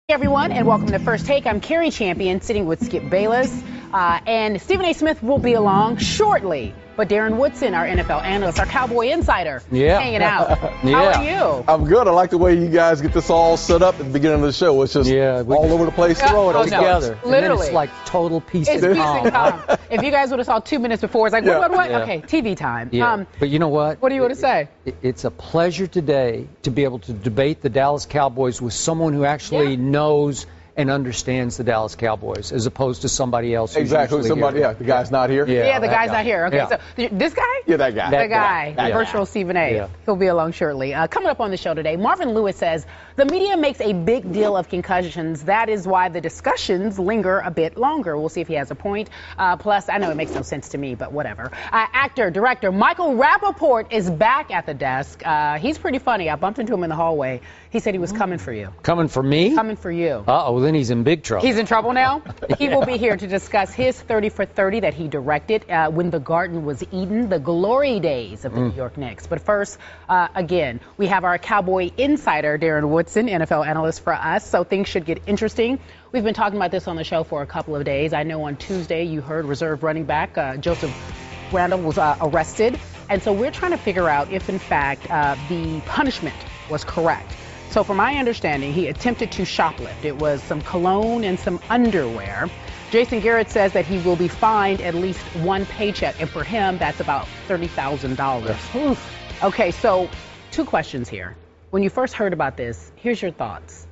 Hey everyone, and welcome to First Take. I'm Carrie Champion, sitting with Skip Bayless, and Stephen A. Smith will be along shortly. But Darren Woodson, our NFL analyst, our Cowboy insider, hanging out. How are you? I'm good. I like the way you guys get this all set up at the beginning of the show. It's just all over the place. Throw it all together. Literally. And then it's like total peace and calm. If you guys would have saw 2 minutes before, it's like, what? Yeah. Okay, TV time. Yeah. But you know what? What do you want to say? It's a pleasure today to be able to debate the Dallas Cowboys with someone who actually knows and understands the Dallas Cowboys, as opposed to somebody else. Exactly. Somebody, the guy's not here. Yeah, the guy's not here. Okay, so this guy? Yeah, that guy. The guy. Virtual Stephen A. Yeah. He'll be along shortly. Coming up on the show today, Marvin Lewis says the media makes a big deal of concussions. That is why the discussions linger a bit longer. We'll see if he has a point. Plus, I know it makes no sense to me, but whatever. Actor, director Michael Rappaport is back at the desk. He's pretty funny. I bumped into him in the hallway. He said he was coming for you. Coming for me? Coming for you. Uh-oh, then he's in big trouble. He's in trouble now? He will be here to discuss his 30 for 30 that he directed when the Garden was Eden, the glory days of the New York Knicks. But first, again, we have our Cowboy insider, Darren Woodson, NFL analyst for us, so things should get interesting. We've been talking about this on the show for a couple of days. I know on Tuesday you heard reserve running back Joseph Randle was arrested. And so we're trying to figure out if, in fact, the punishment was correct. So from my understanding, he attempted to shoplift. It was some cologne and some underwear. Jason Garrett says that he will be fined at least one paycheck, and for him, that's about $30,000. Okay, so 2 questions here. When you first heard about this, here's your thoughts.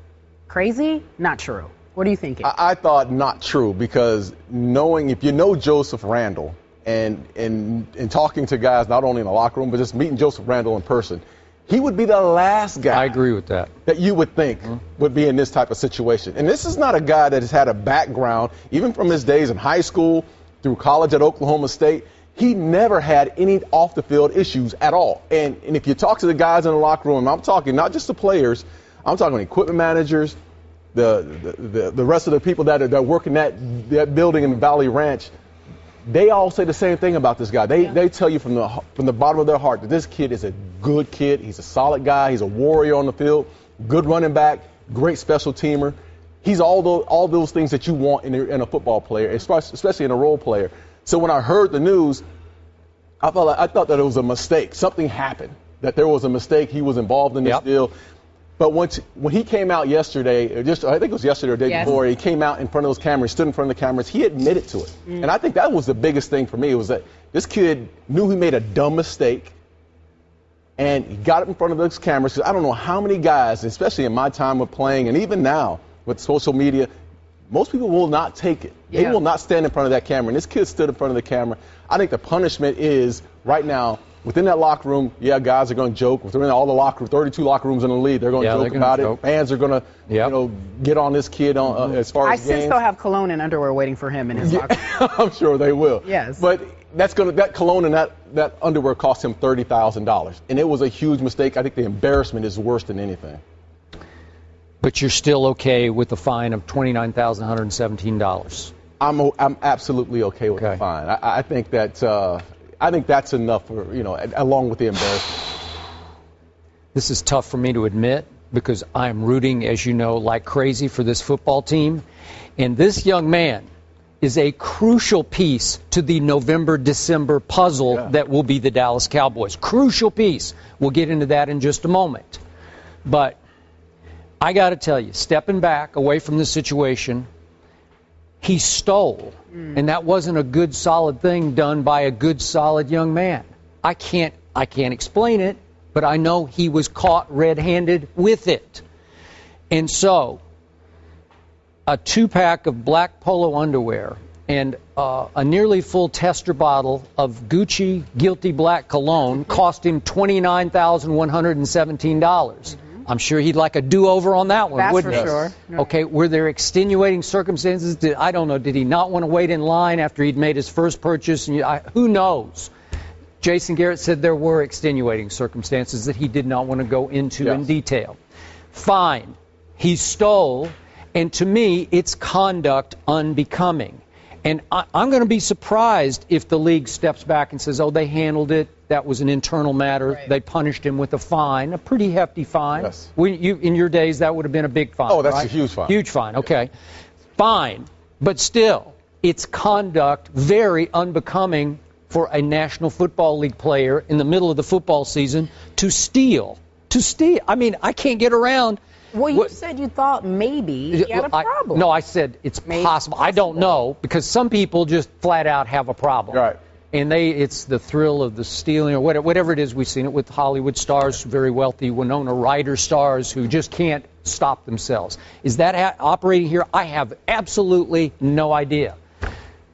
Crazy? Not true. What are you thinking? I thought not true, because if you know Joseph Randle and talking to guys not only in the locker room, but just meeting Joseph Randle in person, he would be the last guy. I agree with that. That you would think would be in this type of situation. And this is not a guy that has had a background, even from his days in high school through college at Oklahoma State. He never had any off-the-field issues at all. And if you talk to the guys in the locker room, I'm talking not just the players, I'm talking equipment managers, the rest of the people that are working that building in Valley Ranch. They all say the same thing about this guy. They tell you from the bottom of their heart that this kid is a good kid. He's a solid guy. He's a warrior on the field, good running back, great special teamer. He's all those things that you want in a football player, especially in a role player. So when I heard the news, I thought that it was a mistake. Something happened, that there was a mistake. He was involved in this deal. But when he came out yesterday, I think it was yesterday or the day before, he came out in front of those cameras, stood in front of the cameras, he admitted to it. And I think that was the biggest thing for me, was that this kid knew he made a dumb mistake, and he got it in front of those cameras. Because I don't know how many guys, especially in my time with playing, and even now with social media, most people will not take it. They will not stand in front of that camera. And this kid stood in front of the camera. I think the punishment is, right now, within that locker room, guys are going to joke. Within all the 32 locker rooms in the league, they're going to joke about it. Fans are going to, get on this kid as far as games. I sense they'll have cologne and underwear waiting for him in his locker room. I'm sure they will. Yes. But that cologne and that underwear cost him $30,000, and it was a huge mistake. I think the embarrassment is worse than anything. But you're still okay with the fine of $29,117? I'm absolutely okay with the fine. I think that. I think that's enough for, along with the embarrassment. This is tough for me to admit, because I'm rooting, as you know, like crazy for this football team. And this young man is a crucial piece to the November-December puzzle that will be the Dallas Cowboys. Crucial piece. We'll get into that in just a moment. But I got to tell you, stepping back away from the situation, he stole, and that wasn't a good, solid thing done by a good, solid young man. I can't explain it, but I know he was caught red-handed with it. And so, a 2-pack of black polo underwear and a nearly full tester bottle of Gucci Guilty Black cologne cost him $29,117. I'm sure he'd like a do-over on that one, wouldn't he? That's for sure. Okay, were there extenuating circumstances? I don't know. Did he not want to wait in line after he'd made his first purchase? Who knows? Jason Garrett said there were extenuating circumstances that he did not want to go into in detail. Fine. He stole, and to me, it's conduct unbecoming. And I'm going to be surprised if the league steps back and says, oh, they handled it. That was an internal matter. Right. They punished him with a fine, a pretty hefty fine. Yes. In your days, that would have been a big fine. Oh, that's right? a huge fine. Huge fine, okay. Fine. But still, it's conduct very unbecoming for a National Football League player in the middle of the football season to steal. I mean, I can't get around. Well, you said you thought maybe he had a problem. No, I said it's possible. I don't know, because some people just flat out have a problem. Right. And it's the thrill of the stealing, or whatever it is. We've seen it with Hollywood stars, very wealthy Winona Ryder stars who just can't stop themselves. Is that operating here? I have absolutely no idea.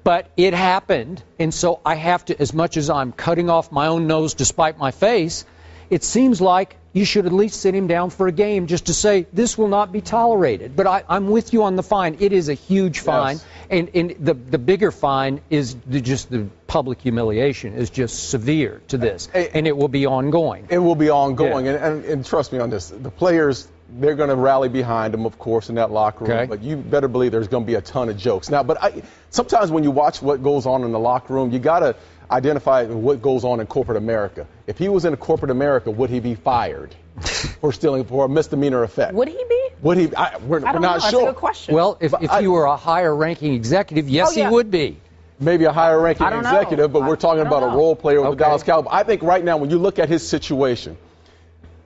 But it happened, and so I have to, as much as I'm cutting off my own nose to spite my face, it seems like you should at least sit him down for a game just to say this will not be tolerated. But I'm with you on the fine. It is a huge fine, yes. and the bigger fine is just the public humiliation is just severe to this, and it will be ongoing. It will be ongoing, yeah. and trust me on this. The players, they're going to rally behind him, of course, in that locker room. Okay. But you better believe there's going to be a ton of jokes. Now, sometimes when you watch what goes on in the locker room, you got to identify what goes on in corporate America. If he was in corporate America, would he be fired for stealing for a misdemeanor offense? Would he be? Would he? We're I don't not know. sure. That's a good question. Well, if you were a higher-ranking executive, yes, yeah. he would be. Maybe a higher-ranking executive, but we're talking about a role player with the Dallas Cowboys. I think right now, when you look at his situation,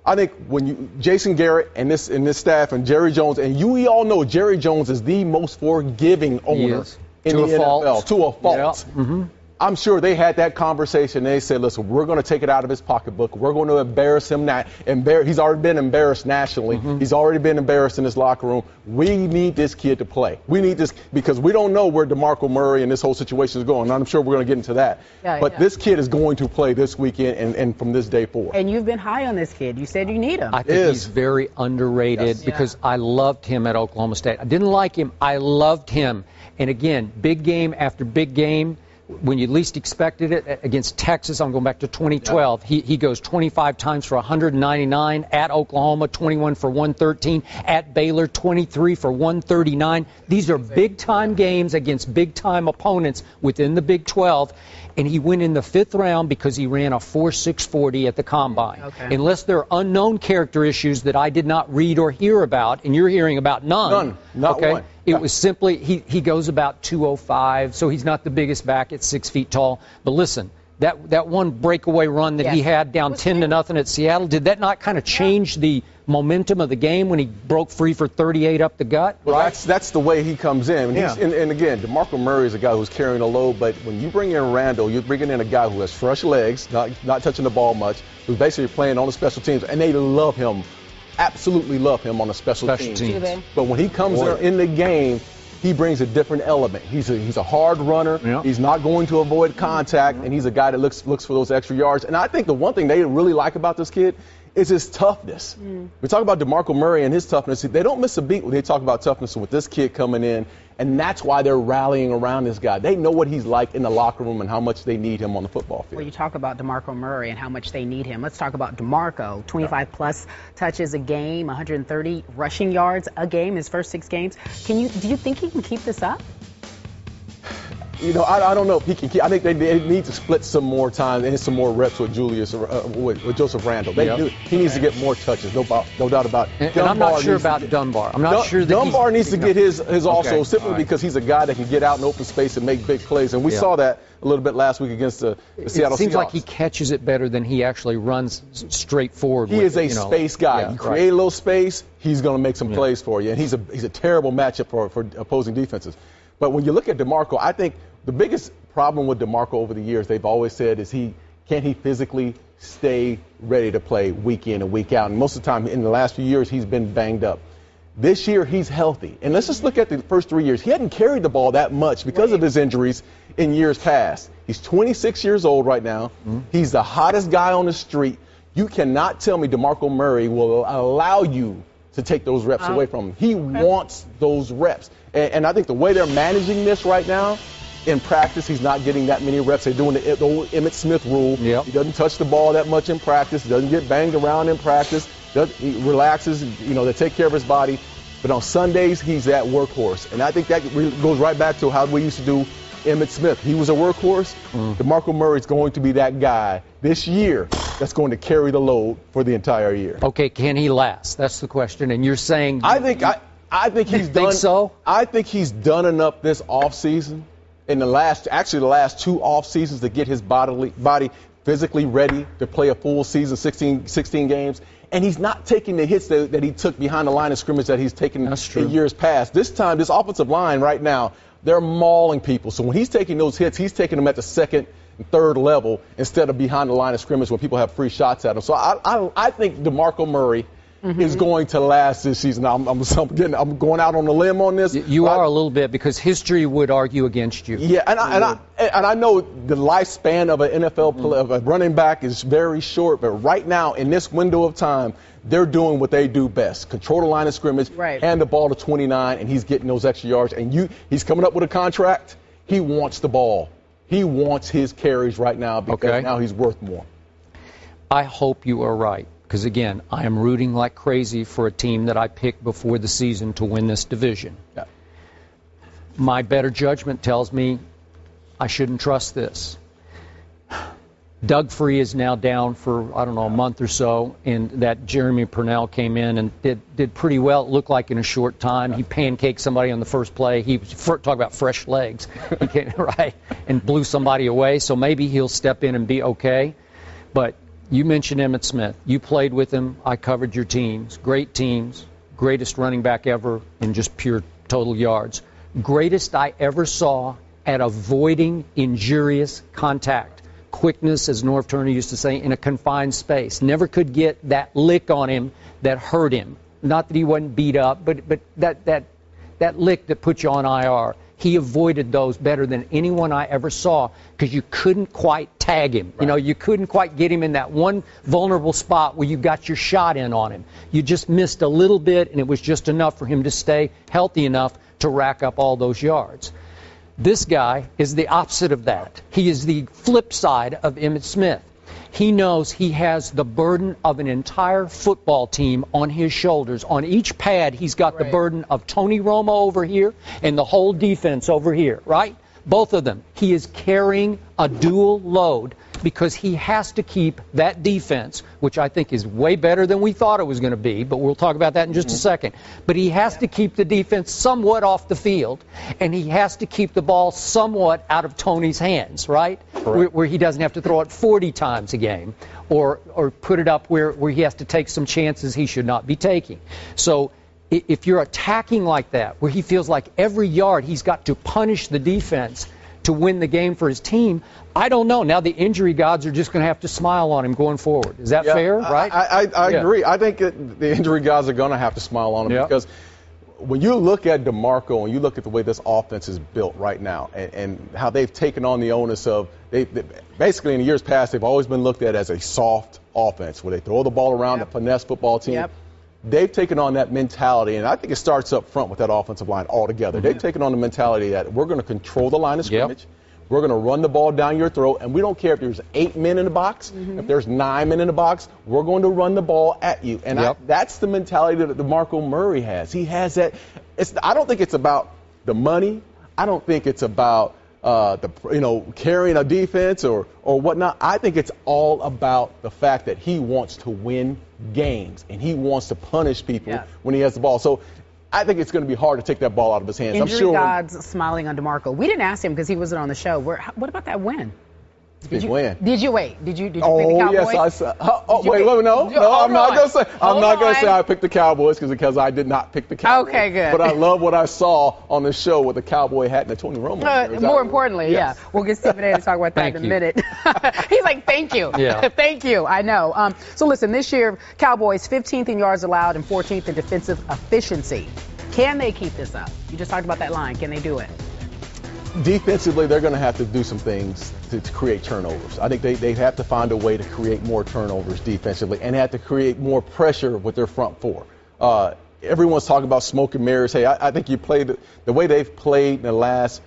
I think when Jason Garrett and this staff and Jerry Jones, and we all know Jerry Jones is the most forgiving owner in the NFL, to a fault. Yeah. Mm-hmm. I'm sure they had that conversation. They said, listen, we're going to take it out of his pocketbook. We're going to embarrass him. He's already been embarrassed nationally. Mm-hmm. He's already been embarrassed in his locker room. We need this kid to play. We need this because we don't know where Demarco Murray and this whole situation is going. I'm sure we're going to get into that. But this kid is going to play this weekend and from this day forward. And you've been high on this kid. You said you need him. I think he's very underrated because I loved him at Oklahoma State. I didn't like him. I loved him. And again, big game after big game. When you least expected it, against Texas, I'm going back to 2012, he goes 25 times for 199, at Oklahoma 21 for 113, at Baylor 23 for 139. These are big-time games against big-time opponents within the Big 12, and he went in the 5th round because he ran a 4.640 at the Combine. Okay. Unless there are unknown character issues that I did not read or hear about, and you're hearing about none. Not one. It was simply, he goes about 205, so he's not the biggest back at 6 feet tall. But listen, that one breakaway run that he had down 10-0 at Seattle, did that not kind of change the momentum of the game when he broke free for 38 up the gut? Well, that's the way he comes in. And again, DeMarco Murray is a guy who's carrying a load, but when you bring in Randle, you're bringing in a guy who has fresh legs, not touching the ball much, who's basically playing on the special teams, and they love him. Absolutely love him on the special teams. But when he comes in the game, he brings a different element. He's a hard runner. Yep. He's not going to avoid contact, and he's a guy that looks for those extra yards. And I think the one thing they really like about this kid is his toughness. We talk about DeMarco Murray and his toughness. They don't miss a beat when they talk about toughness with this kid coming in, and that's why they're rallying around this guy. They know what he's like in the locker room and how much they need him on the football field. Well, you talk about DeMarco Murray and how much they need him. Let's talk about DeMarco. 25-plus touches a game, 130 rushing yards a game, his first 6 games. Do you think he can keep this up? I don't know if he can keep. I think they need to split some more time and some more reps with with Joseph Randle. He needs to get more touches, no doubt about it. And I'm not sure about Dunbar. I'm not sure that Dunbar needs to get his also, simply because he's a guy that can get out in open space and make big plays. And we saw that a little bit last week against the Seattle Seahawks. It seems like he catches it better than he actually runs straight forward. He is a space guy. You create a little space, he's going to make some plays for you. And he's a terrible matchup for opposing defenses. But when you look at DeMarco, I think the biggest problem with DeMarco over the years, they've always said, is can he physically stay ready to play week in and week out? And most of the time in the last few years, he's been banged up. This year, he's healthy. And let's just look at the first 3 years. He hadn't carried the ball that much because of his injuries in years past. He's 26 years old right now. He's the hottest guy on the street. You cannot tell me DeMarco Murray will allow you to take those reps away from him. He wants those reps. And I think the way they're managing this right now, in practice, he's not getting that many reps. They're doing the old Emmitt Smith rule. He doesn't touch the ball that much in practice. He doesn't get banged around in practice. He relaxes. They take care of his body. But on Sundays, he's that workhorse. And I think that goes right back to how we used to do Emmitt Smith, he was a workhorse. Demarco Murray is going to be that guy this year that's going to carry the load for the entire year. Okay, can he last? That's the question. And you're saying I think he's done. Think so? I think he's done enough this offseason, in the last two off seasons, to get his body physically ready to play a full season, 16 games. And he's not taking the hits that he took behind the line of scrimmage that he's taken in years past. This time, this offensive line right now, they're mauling people. So when he's taking those hits, he's taking them at the second and third level instead of behind the line of scrimmage when people have free shots at him. So I think DeMarco Murray is going to last this season. I'm going out on a limb on this. You are a little bit, because history would argue against you. Yeah, and I know the lifespan of an NFL player, of a running back, is very short. But right now, in this window of time, they're doing what they do best: control the line of scrimmage, hand the ball to 29, and he's getting those extra yards. And he's coming up with a contract. He wants the ball. He wants his carries right now because now he's worth more. I hope you are right. Because, again, I am rooting like crazy for a team that I picked before the season to win this division. Yeah. My better judgment tells me I shouldn't trust this. Doug Free is now down for, I don't know, a month or so, and that Jeremy Purnell came in and did pretty well. It looked like in a short time. He pancaked somebody on the first play. Talk about fresh legs. He came, and blew somebody away. So maybe he'll step in and be okay. But you mentioned Emmitt Smith. You played with him. I covered your teams. Great teams. Greatest running back ever in just pure total yards. Greatest I ever saw at avoiding injurious contact. Quickness, as Norv Turner used to say, in a confined space. Never could get that lick on him that hurt him. Not that he wasn't beat up, but that lick that put you on IR. He avoided those better than anyone I ever saw, because you couldn't quite tag him. You know, you couldn't quite get him in that one vulnerable spot where you got your shot in on him. You just missed a little bit, and it was just enough for him to stay healthy enough to rack up all those yards. This guy is the opposite of that. He is the flip side of Emmitt Smith. He knows he has the burden of an entire football team on his shoulders. On each pad, he's got the burden of Tony Romo over here and the whole defense over here, right? Both of them. He is carrying a dual load because he has to keep that defense, which I think is way better than we thought it was going to be, but we'll talk about that in just a second. But he has to keep the defense somewhat off the field, and he has to keep the ball somewhat out of Tony's hands, right? Where he doesn't have to throw it 40 times a game or put it up where he has to take some chances he should not be taking. So if you're attacking like that, where he feels like every yard he's got to punish the defense to win the game for his team, I don't know. Now the injury gods are just going to have to smile on him going forward. Is that fair, right? I agree. I think that the injury gods are going to have to smile on him because when you look at DeMarco and you look at the way this offense is built right now and how they've taken on the onus of, basically in the years past, they've always been looked at as a soft offense where they throw the ball around, a finesse football team. They've taken on that mentality, and I think it starts up front with that offensive line altogether. They've taken on the mentality that we're going to control the line of scrimmage. We're going to run the ball down your throat, and we don't care if there's 8 men in the box, if there's 9 men in the box, we're going to run the ball at you. And that's the mentality that DeMarco Murray has. He has that. I don't think it's about the money. I don't think it's about carrying a defense or whatnot. I think it's all about the fact that he wants to win games and he wants to punish people when he has the ball. So I think it's going to be hard to take that ball out of his hands. Injury gods smiling on DeMarco. We didn't ask him because he wasn't on the show. What about that win? Did you pick the Cowboys? Yes, I said. I'm not going to say. I'm not going to say I picked the Cowboys because I did not pick the Cowboys. Okay, good. But I love what I saw on the show with the Cowboy hat and the Tony Romo. More importantly, we'll get Stephen A to talk about that in a minute. He's like, thank you. Thank you. I know. So listen, this year, Cowboys 15th in yards allowed and 14th in defensive efficiency. Can they keep this up? You just talked about that line. Can they do it? Defensively, they're going to have to do some things to create turnovers. I think they have to find a way to create more turnovers defensively and have to create more pressure with their front four. Everyone's talking about smoke and mirrors. Hey, I think you played the way they've played in the last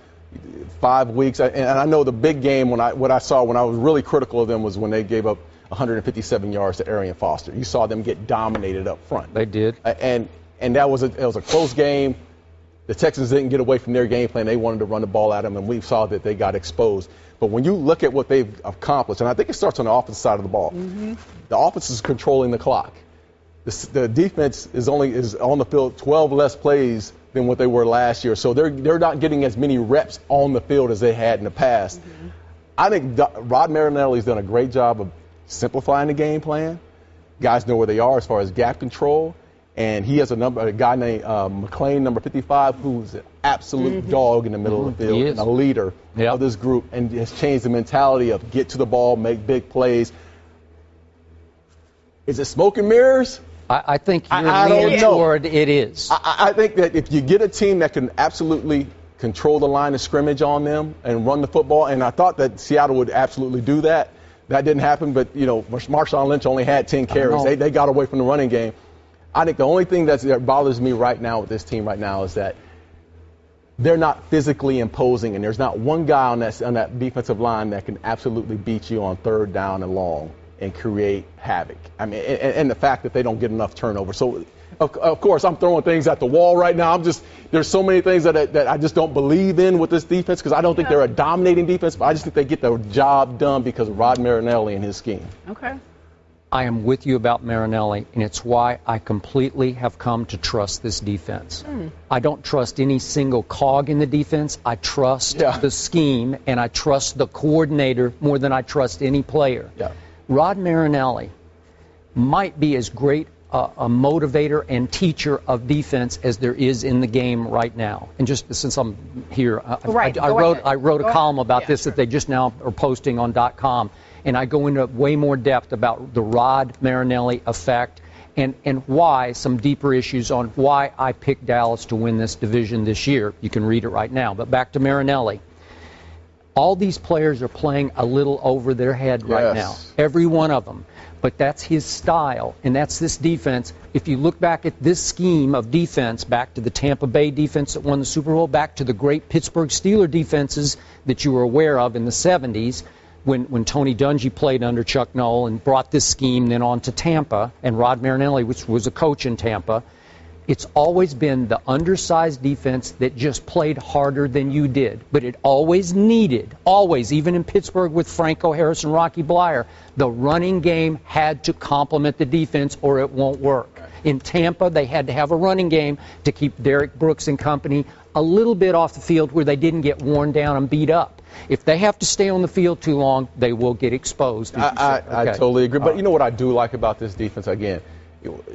5 weeks. And I know the big game, what I saw when I was really critical of them was when they gave up 157 yards to Arian Foster. You saw them get dominated up front. They did. And that was a close game. The Texans didn't get away from their game plan. They wanted to run the ball at them, and we saw that they got exposed. But when you look at what they've accomplished, and I think it starts on the offensive side of the ball, the offense is controlling the clock. The defense is on the field 12 less plays than what they were last year. So they're not getting as many reps on the field as they had in the past. I think Rod Marinelli's done a great job of simplifying the game plan. Guys know where they are as far as gap control. And he has a guy named McClain, number 55, who's an absolute dog in the middle of the field and a leader of this group, and has changed the mentality of get to the ball, make big plays. Is it smoke and mirrors? I think you're leaning toward it is. I think that if you get a team that can absolutely control the line of scrimmage on them and run the football, and I thought that Seattle would absolutely do that. That didn't happen, but, Marshawn Lynch only had 10 carries. They got away from the running game. I think the only thing that bothers me right now with this team right now is that they're not physically imposing, and there's not one guy on that defensive line that can absolutely beat you on third down and long and create havoc. I mean, and the fact that they don't get enough turnover. So, of course, I'm throwing things at the wall right now. There's so many things that I just don't believe in with this defense, because I don't think they're a dominating defense, but I just think they get the job done because of Rod Marinelli and his scheme. Okay. I am with you about Marinelli, and it's why I completely have come to trust this defense. I don't trust any single cog in the defense. I trust the scheme, and I trust the coordinator more than I trust any player. Rod Marinelli might be as great a motivator and teacher of defense as there is in the game right now. And just since I'm here, I wrote a column about this that they just now are posting on .com. And I go into way more depth about the Rod Marinelli effect and why, some deeper issues on why I picked Dallas to win this division this year. You can read it right now. But back to Marinelli. All these players are playing a little over their head right now. Every one of them. But that's his style, and that's this defense. If you look back at this scheme of defense, back to the Tampa Bay defense that won the Super Bowl, back to the great Pittsburgh Steelers defenses that you were aware of in the 70s, when Tony Dungy played under Chuck Noll and brought this scheme then on to Tampa, and Rod Marinelli, which was a coach in Tampa, it's always been the undersized defense that just played harder than you did. But it always needed, even in Pittsburgh with Franco Harris and Rocky Bleier, the running game had to complement the defense or it won't work. In Tampa, they had to have a running game to keep Derrick Brooks and company a little bit off the field where they didn't get worn down and beat up. If they have to stay on the field too long, they will get exposed. I totally agree. But you know what I do like about this defense, again?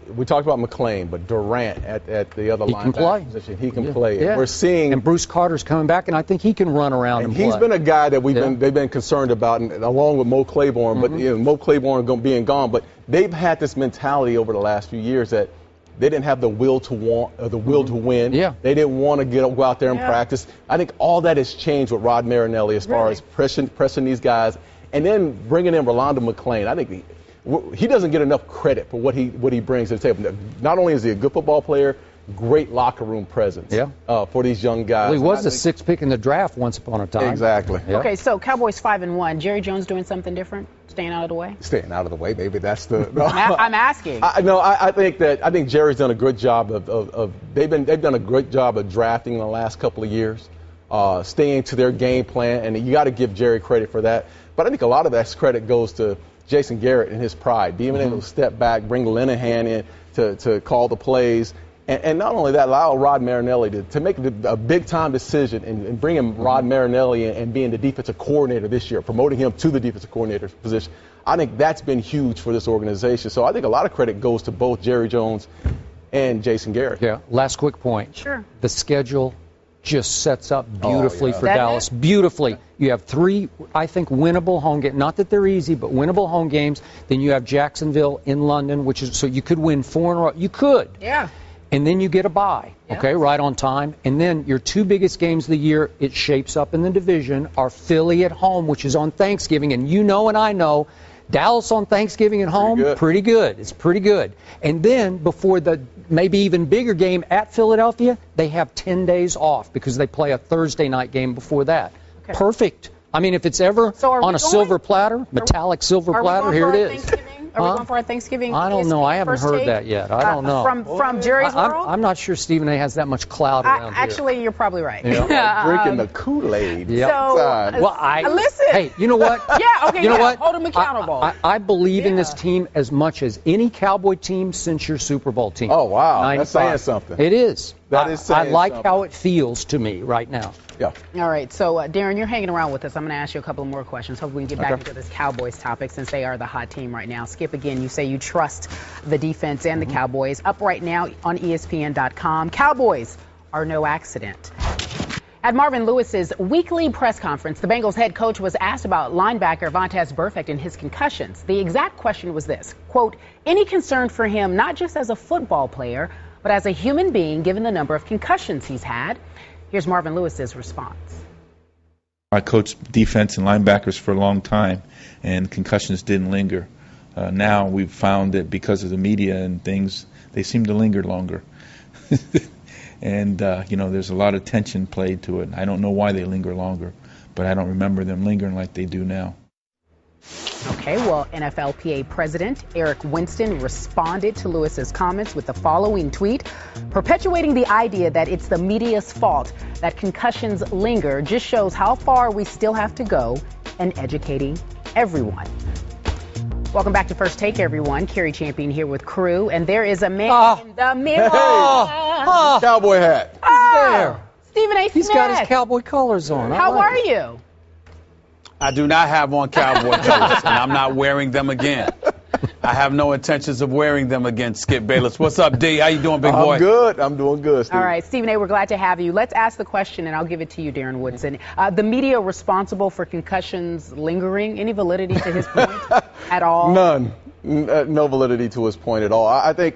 We talked about McClain, but Durant at the other linebacker position, he can play. And we're seeing, and Bruce Carter's coming back, and I think he can run around and play. He's been a guy that they've been concerned about, and along with Mo Claiborne. But Mo Claiborne being gone, but they've had this mentality over the last few years that they didn't have the will to win. They didn't want to go out there and practice. I think all that has changed with Rod Marinelli as far as pressing these guys, and then bringing in Rolando McClain. I think he doesn't get enough credit for what he brings to the table. Not only is he a good football player, great locker room presence for these young guys. Well, he was the sixth pick in the draft once upon a time. Exactly. Okay, so Cowboys 5-1. Jerry Jones doing something different? Staying out of the way? Staying out of the way, maybe that's the. I'm asking. I think Jerry's done a good job they've done a great job of drafting in the last couple of years, staying to their game plan, and you got to give Jerry credit for that. But I think a lot of that credit goes to Jason Garrett and his pride, being able to step back, bring Linehan in to call the plays, and not only that, allow Rod Marinelli to make a big-time decision and bring him Rod Marinelli and being the defensive coordinator this year, promoting him to the defensive coordinator position. I think that's been huge for this organization. So I think a lot of credit goes to both Jerry Jones and Jason Garrett. Yeah, last quick point. Sure. The schedule just sets up beautifully for Dallas. Beautifully. You have 3, I think, winnable home games. Not that they're easy, but winnable home games. Then you have Jacksonville in London, which is so you could win 4 in a row. You could. Yeah. And then you get a bye, okay, right on time. And then your 2 biggest games of the year, it shapes up in the division, are Philly at home, which is on Thanksgiving. And you know and I know, Dallas on Thanksgiving at home, pretty good. It's pretty good. And then before the maybe even bigger game at Philadelphia, they have 10 days off because they play a Thursday night game before that. Okay. Perfect. I mean, if it's ever on a silver platter, metallic silver platter, here it is. Are we going for our Thanksgiving? I don't know. I haven't First heard Take? that yet. I don't know. From Jerry's World? I'm not sure Stephen A. has that much clout around here. Actually, you're probably right. Yeah. Drinking the Kool-Aid. Yep. So, listen. Hey, you know what? Yeah, okay, you know what? Hold them accountable. I believe in this team as much as any Cowboy team since your Super Bowl team. Oh, wow. 95. That's saying something. It is. That is saying I like something. how it feels to me right now. Yeah. All right, so Deron, you're hanging around with us. I'm going to ask you a couple more questions. Hopefully we can get back into this Cowboys topic since they are the hot team right now. Skip, again, you say you trust the defense and the Cowboys. Up right now on ESPN.com, Cowboys are no accident. At Marvin Lewis's weekly press conference, the Bengals head coach was asked about linebacker Vontaze Burfict and his concussions. The exact question was this, quote, any concern for him not just as a football player, but as a human being given the number of concussions he's had? Here's Marvin Lewis's response. I coached defense and linebackers for a long time, and concussions didn't linger. Now we've found that because of the media and things, they seem to linger longer. And, there's a lot of tension played to it. I don't know why they linger longer, but I don't remember them lingering like they do now. Okay, well, NFLPA President Eric Winston responded to Lewis's comments with the following tweet. Perpetuating the idea that it's the media's fault that concussions linger just shows how far we still have to go in educating everyone. Welcome back to First Take, everyone. Kerry Champion here with crew, and there is a man in the middle. Cowboy hat. There. Stephen A. Smith. He's got his cowboy colors on. How are you? I do not have on cowboy colors, and I'm not wearing them again. I have no intentions of wearing them again, Skip Bayless. What's up, D? How you doing, big boy? I'm good. I'm doing good, Steve. All right, Stephen A., we're glad to have you. Let's ask the question, and I'll give it to you, Deron Woodson. The media responsible for concussions lingering, any validity to his point at all? None. No validity to his point at all. I think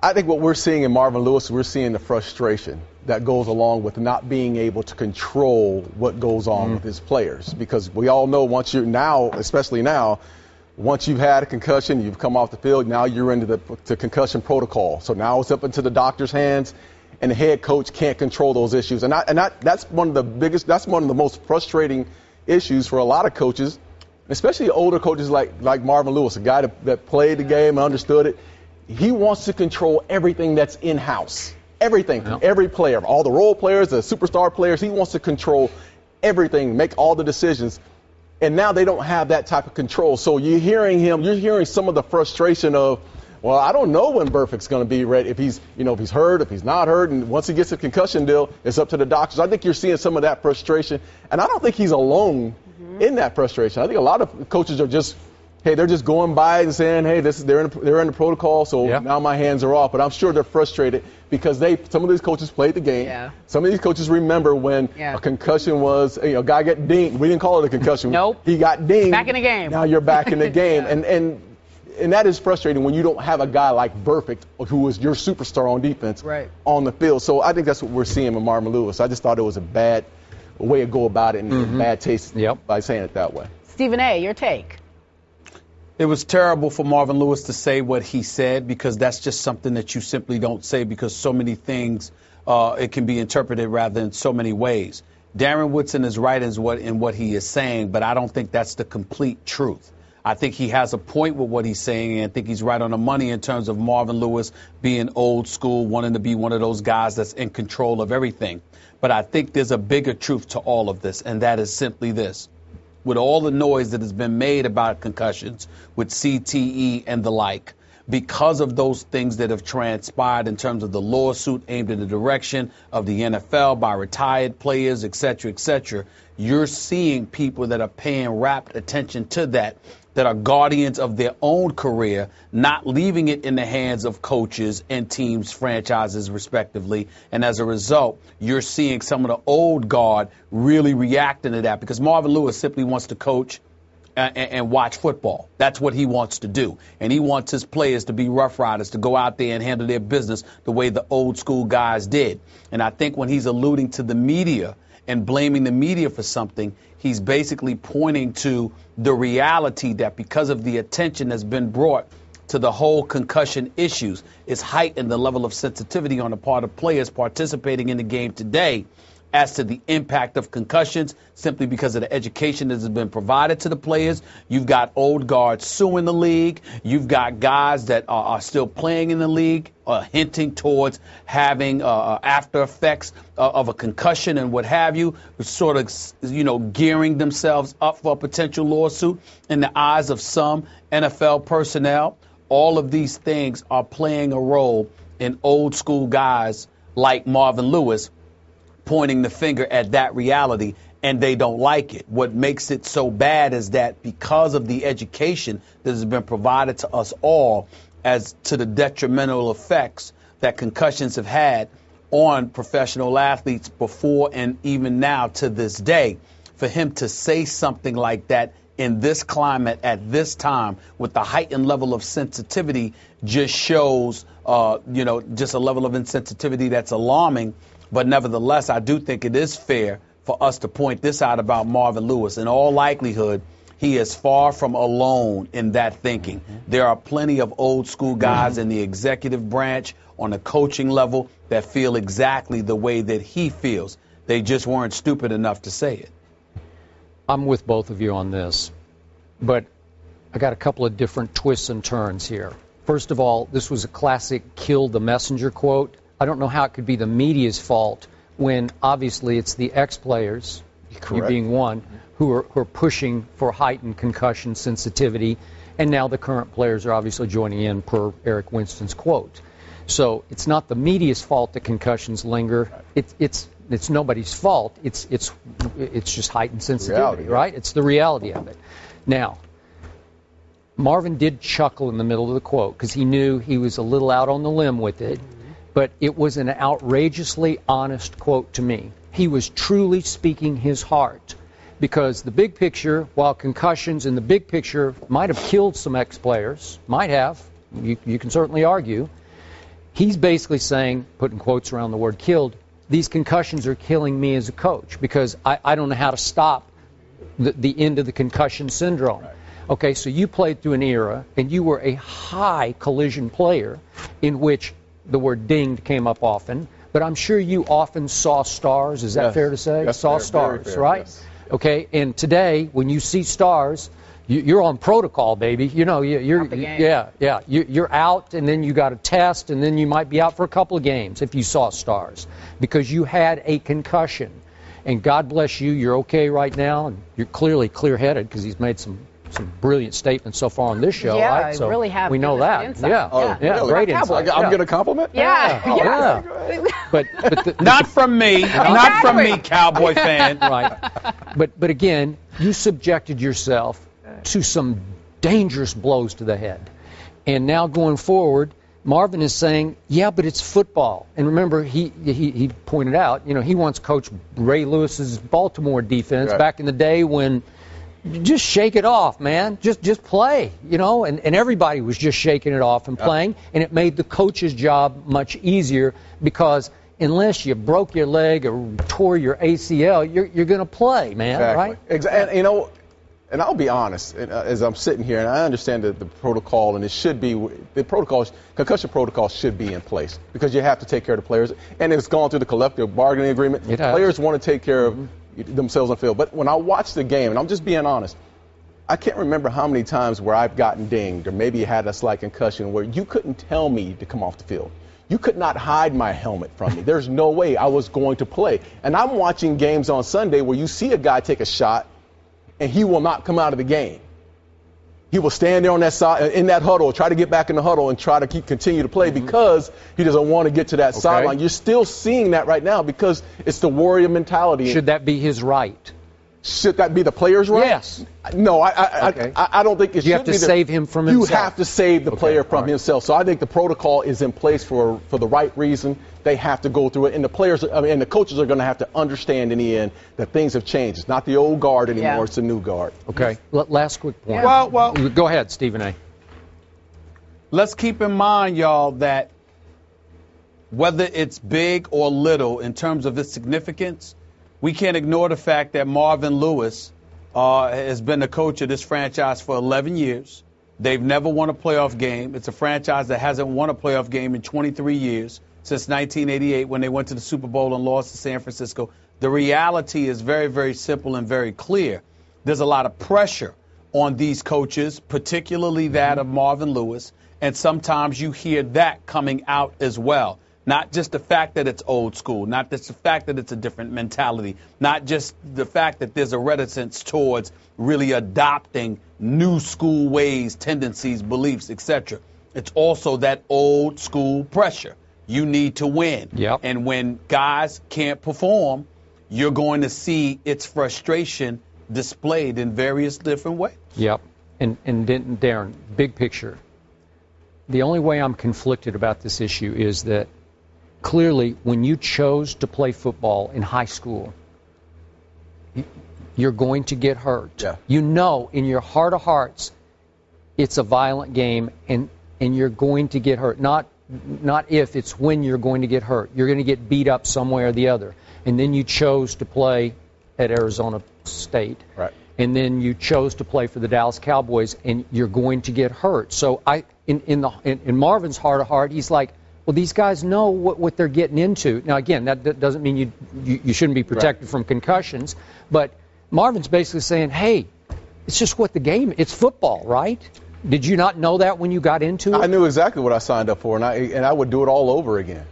what we're seeing in Marvin Lewis, we're seeing the frustration that goes along with not being able to control what goes on with his players. Because we all know especially now, once you've had a concussion, you've come off the field, now you're into the concussion protocol. So now it's up into the doctor's hands, and the head coach can't control those issues. And that's one of the most frustrating issues for a lot of coaches, especially older coaches like Marvin Lewis, a guy that played the game and understood it. He wants to control everything that's in-house. Everything, from every player, all the role players, the superstar players. He wants to control everything, make all the decisions. And now they don't have that type of control. So you're hearing some of the frustration of, well, I don't know when Burfict's going to be ready, if he's hurt, if he's not hurt. And once he gets a concussion deal, it's up to the doctors. I think you're seeing some of that frustration. And I don't think he's alone in that frustration. I think a lot of coaches are just, they're just going by and saying, they're in the protocol, so now my hands are off. But I'm sure they're frustrated because some of these coaches played the game. Yeah. Some of these coaches remember when a concussion was, a guy got dinged. We didn't call it a concussion. Nope. He got dinged. Back in the game. Now you're back in the game. And that is frustrating when you don't have a guy like Burfict, who is your superstar on defense, on the field. So I think that's what we're seeing with Marvin Lewis. I just thought it was a bad way to go about it and bad taste by saying it that way. Stephen A., your take. It was terrible for Marvin Lewis to say what he said, because that's just something that you simply don't say, because so many things, it can be interpreted rather in so many ways. Deron Woodson is right in what he is saying, but I don't think that's the complete truth. I think he has a point with what he's saying, and I think he's right on the money in terms of Marvin Lewis being old school, wanting to be one of those guys that's in control of everything. But I think there's a bigger truth to all of this, and that is simply this. With all the noise that has been made about concussions, with CTE and the like, because of those things that have transpired in terms of the lawsuit aimed in the direction of the NFL by retired players, et cetera, you're seeing people that are paying rapt attention to that are guardians of their own career, not leaving it in the hands of coaches and teams, franchises, respectively. And as a result, you're seeing some of the old guard really reacting to that, because Marvin Lewis simply wants to coach and watch football. That's what he wants to do. And he wants his players to be rough riders, to go out there and handle their business the way the old school guys did. And I think when he's alluding to the media and blaming the media for something, he's basically pointing to the reality that because of the attention that's been brought to the whole concussion issues, it's heightened the level of sensitivity on the part of players participating in the game today, as to the impact of concussions simply because of the education that has been provided to the players. You've got old guards suing the league. You've got guys that are still playing in the league, hinting towards having after effects of a concussion and what have you, sort of, gearing themselves up for a potential lawsuit in the eyes of some NFL personnel. All of these things are playing a role in old school guys like Marvin Lewis pointing the finger at that reality, and they don't like it. What makes it so bad is that because of the education that has been provided to us all as to the detrimental effects that concussions have had on professional athletes before and even now to this day, for him to say something like that in this climate at this time with the heightened level of sensitivity just shows, just a level of insensitivity that's alarming. But nevertheless, I do think it is fair for us to point this out about Marvin Lewis. In all likelihood, he is far from alone in that thinking. There are plenty of old school guys in the executive branch on the coaching level that feel exactly the way that he feels. They just weren't stupid enough to say it. I'm with both of you on this, but I got a couple of different twists and turns here. First of all, this was a classic kill the messenger quote. I don't know how it could be the media's fault when obviously it's the ex-players, you being one, who are pushing for heightened concussion sensitivity, and now the current players are obviously joining in per Eric Winston's quote. So it's not the media's fault that concussions linger. It's nobody's fault. It's just heightened sensitivity, right? It's the reality of it. Now, Marvin did chuckle in the middle of the quote because he knew he was a little out on the limb with it. But it was an outrageously honest quote to me. He was truly speaking his heart because the big picture, while concussions in the big picture might have killed some ex-players, might have, you can certainly argue, he's basically saying, putting quotes around the word killed, these concussions are killing me as a coach because I don't know how to stop the end of the concussion syndrome. Right. Okay, so you played through an era and you were a high collision player in which the word dinged came up often, but I'm sure you often saw stars. Is that fair to say? Yes, saw fair, stars, fair, right? Yes. Okay, and today when you see stars, you're on protocol, baby. You're out, and then you got a test, and then you might be out for a couple of games if you saw stars because you had a concussion. And God bless you, you're okay right now, and you're clearly clear-headed because he's made some brilliant statements so far on this show, right? So really have. We know that. Insight. Yeah, Really? Great insight. I'm getting a compliment? Yeah. But Not from me. Not from me, Cowboy fan. Right. But again, you subjected yourself to some dangerous blows to the head. And now going forward, Marvin is saying, yeah, but it's football. And remember, he pointed out, he once coached Ray Lewis's Baltimore defense back in the day when just shake it off, man. Just play, and everybody was just shaking it off and playing, and it made the coach's job much easier because unless you broke your leg or tore your ACL, you're going to play, man, right? Exactly. And, and I'll be honest, as I'm sitting here, and I understand that the protocol, and it should be, concussion protocol should be in place because you have to take care of the players, and it's gone through the collective bargaining agreement. Players want to take care of themselves on the field. But when I watch the game, and I'm just being honest, I can't remember how many times where I've gotten dinged or maybe had a slight concussion where you couldn't tell me to come off the field. You could not hide my helmet from me. There's no way I was going to play. And I'm watching games on Sunday where you see a guy take a shot and he will not come out of the game. He will stand there on that side, in that huddle, try to get back in the huddle and try to continue to play because he doesn't want to get to that sideline. You're still seeing that right now because it's the warrior mentality. Should that be his right? Should that be the player's right? Yes. No, I don't think it should be. You have to save him from himself. You have to save the player from himself. So I think the protocol is in place for the right reason. They have to go through it, and the players, and the coaches are going to have to understand in the end that things have changed. It's not the old guard anymore; it's the new guard. Okay. Last quick point. Well, go ahead, Stephen A. Let's keep in mind, y'all, that whether it's big or little in terms of its significance, we can't ignore the fact that Marvin Lewis has been the coach of this franchise for 11 years. They've never won a playoff game. It's a franchise that hasn't won a playoff game in 23 years, since 1988 when they went to the Super Bowl and lost to San Francisco. The reality is very, very simple and very clear. There's a lot of pressure on these coaches, particularly that of Marvin Lewis, and sometimes you hear that coming out as well. Not just the fact that it's old school, not just the fact that it's a different mentality, not just the fact that there's a reticence towards really adopting new school ways, tendencies, beliefs, etc. It's also that old school pressure. You need to win. Yep. And when guys can't perform, you're going to see its frustration displayed in various different ways. Yep. And then, Darren, big picture. The only way I'm conflicted about this issue is that clearly when you chose to play football in high school, you're going to get hurt. Yeah. You know in your heart of hearts it's a violent game and you're going to get hurt. Not if, it's when you're going to get hurt. You're going to get beat up some way or the other. And then you chose to play at Arizona State. Right. And then you chose to play for the Dallas Cowboys, and you're going to get hurt. So in Marvin's heart of heart, he's like, well, these guys know what they're getting into. Now, again, that doesn't mean you shouldn't be protected from concussions, but Marvin's basically saying, hey, it's just what the game, it's football, right? Did you not know that when you got into it? I knew exactly what I signed up for, and I would do it all over again.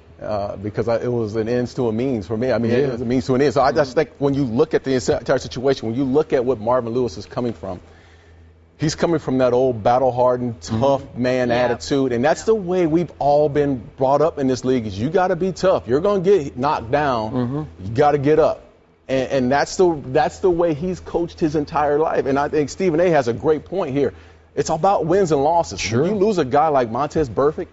Because it was an ends to a means for me. I mean, it was a means to an end. So I just think when you look at the entire situation, when you look at what Marvin Lewis is coming from, he's coming from that old battle-hardened, tough man attitude, and that's the way we've all been brought up in this league. Is you got to be tough. You're going to get knocked down. You got to get up, and that's the way he's coached his entire life. And I think Stephen A. has a great point here. It's about wins and losses. Sure. When you lose a guy like Montez Burfict.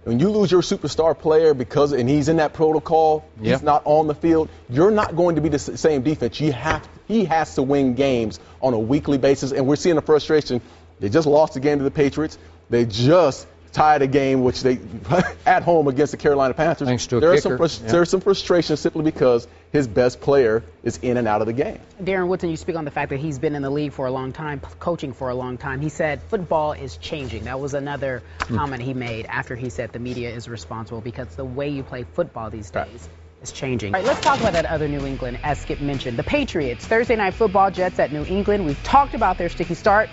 When you lose your superstar player and he's in that protocol, he's not on the field, you're not going to be the same defense. He has to win games on a weekly basis, and we're seeing the frustration. They just lost the game to the Patriots. They just tied a game, which they at home against the Carolina Panthers. Thanks to a kicker. There's some frustration simply because his best player is in and out of the game. Darren Woodson, you speak on the fact that he's been in the league for a long time, coaching for a long time. He said football is changing. That was another comment he made after he said the media is responsible because the way you play football these days is changing. All right, let's talk about that other New England, as Skip mentioned. The Patriots, Thursday Night Football, Jets at New England. We've talked about their sticky start.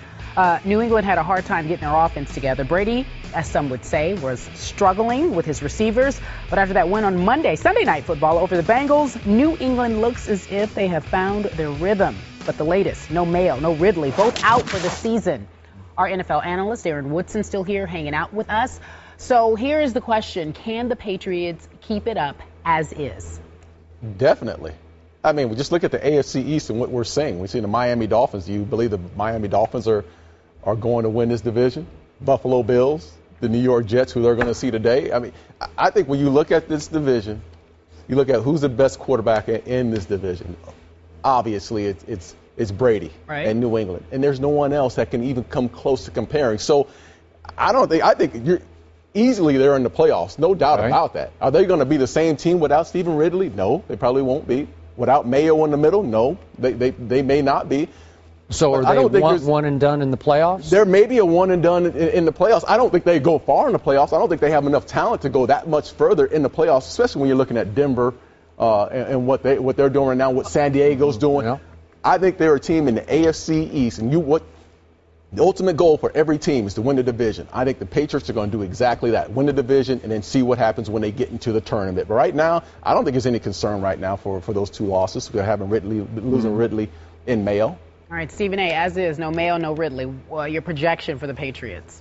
New England had a hard time getting their offense together. Brady, as some would say, was struggling with his receivers. But after that win on Monday, Sunday Night Football over the Bengals, New England looks as if they have found their rhythm. But the latest, no Mayo, no Ridley, both out for the season. Our NFL analyst, Darren Woodson, still here hanging out with us. So here is the question. Can the Patriots keep it up as is? Definitely. I mean, we just look at the AFC East and what we're seeing. We've seen the Miami Dolphins. Do you believe the Miami Dolphins are going to win this division? Buffalo Bills, the New York Jets, who they're going to see today. I mean, I think when you look at this division, you look at who's the best quarterback in this division. Obviously, it's Brady and New England, and there's no one else that can even come close to comparing. So I think you're easily they're in the playoffs, no doubt about that. Are they going to be the same team without Stephen Ridley? No, they probably won't be. Without Mayo in the middle? No, they may not be. So are they one and done in the playoffs? There may be a one and done in the playoffs. I don't think they go far in the playoffs. I don't think they have enough talent to go that much further in the playoffs, especially when you're looking at Denver and what they're doing right now, what San Diego's doing. Yeah. I think they're a team in the AFC East, and the ultimate goal for every team is to win the division. I think the Patriots are going to do exactly that, win the division, and then see what happens when they get into the tournament. But right now, I don't think there's any concern right now for those two losses. We're having losing Ridley in Mayo. All right, Stephen A., as is, no Mayo, no Ridley. Your projection for the Patriots?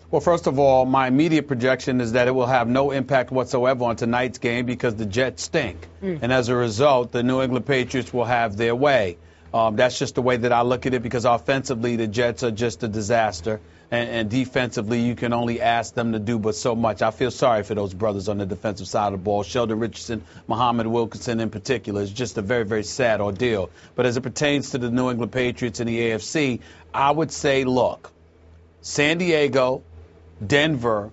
Well, first of all, my immediate projection is that it will have no impact whatsoever on tonight's game because the Jets stink. And as a result, the New England Patriots will have their way. That's just the way that I look at it because offensively, the Jets are just a disaster. And defensively, you can only ask them to do but so much. I feel sorry for those brothers on the defensive side of the ball. Sheldon Richardson, Muhammad Wilkerson in particular. It's just a very, very sad ordeal. But as it pertains to the New England Patriots in the AFC, I would say, look, San Diego, Denver,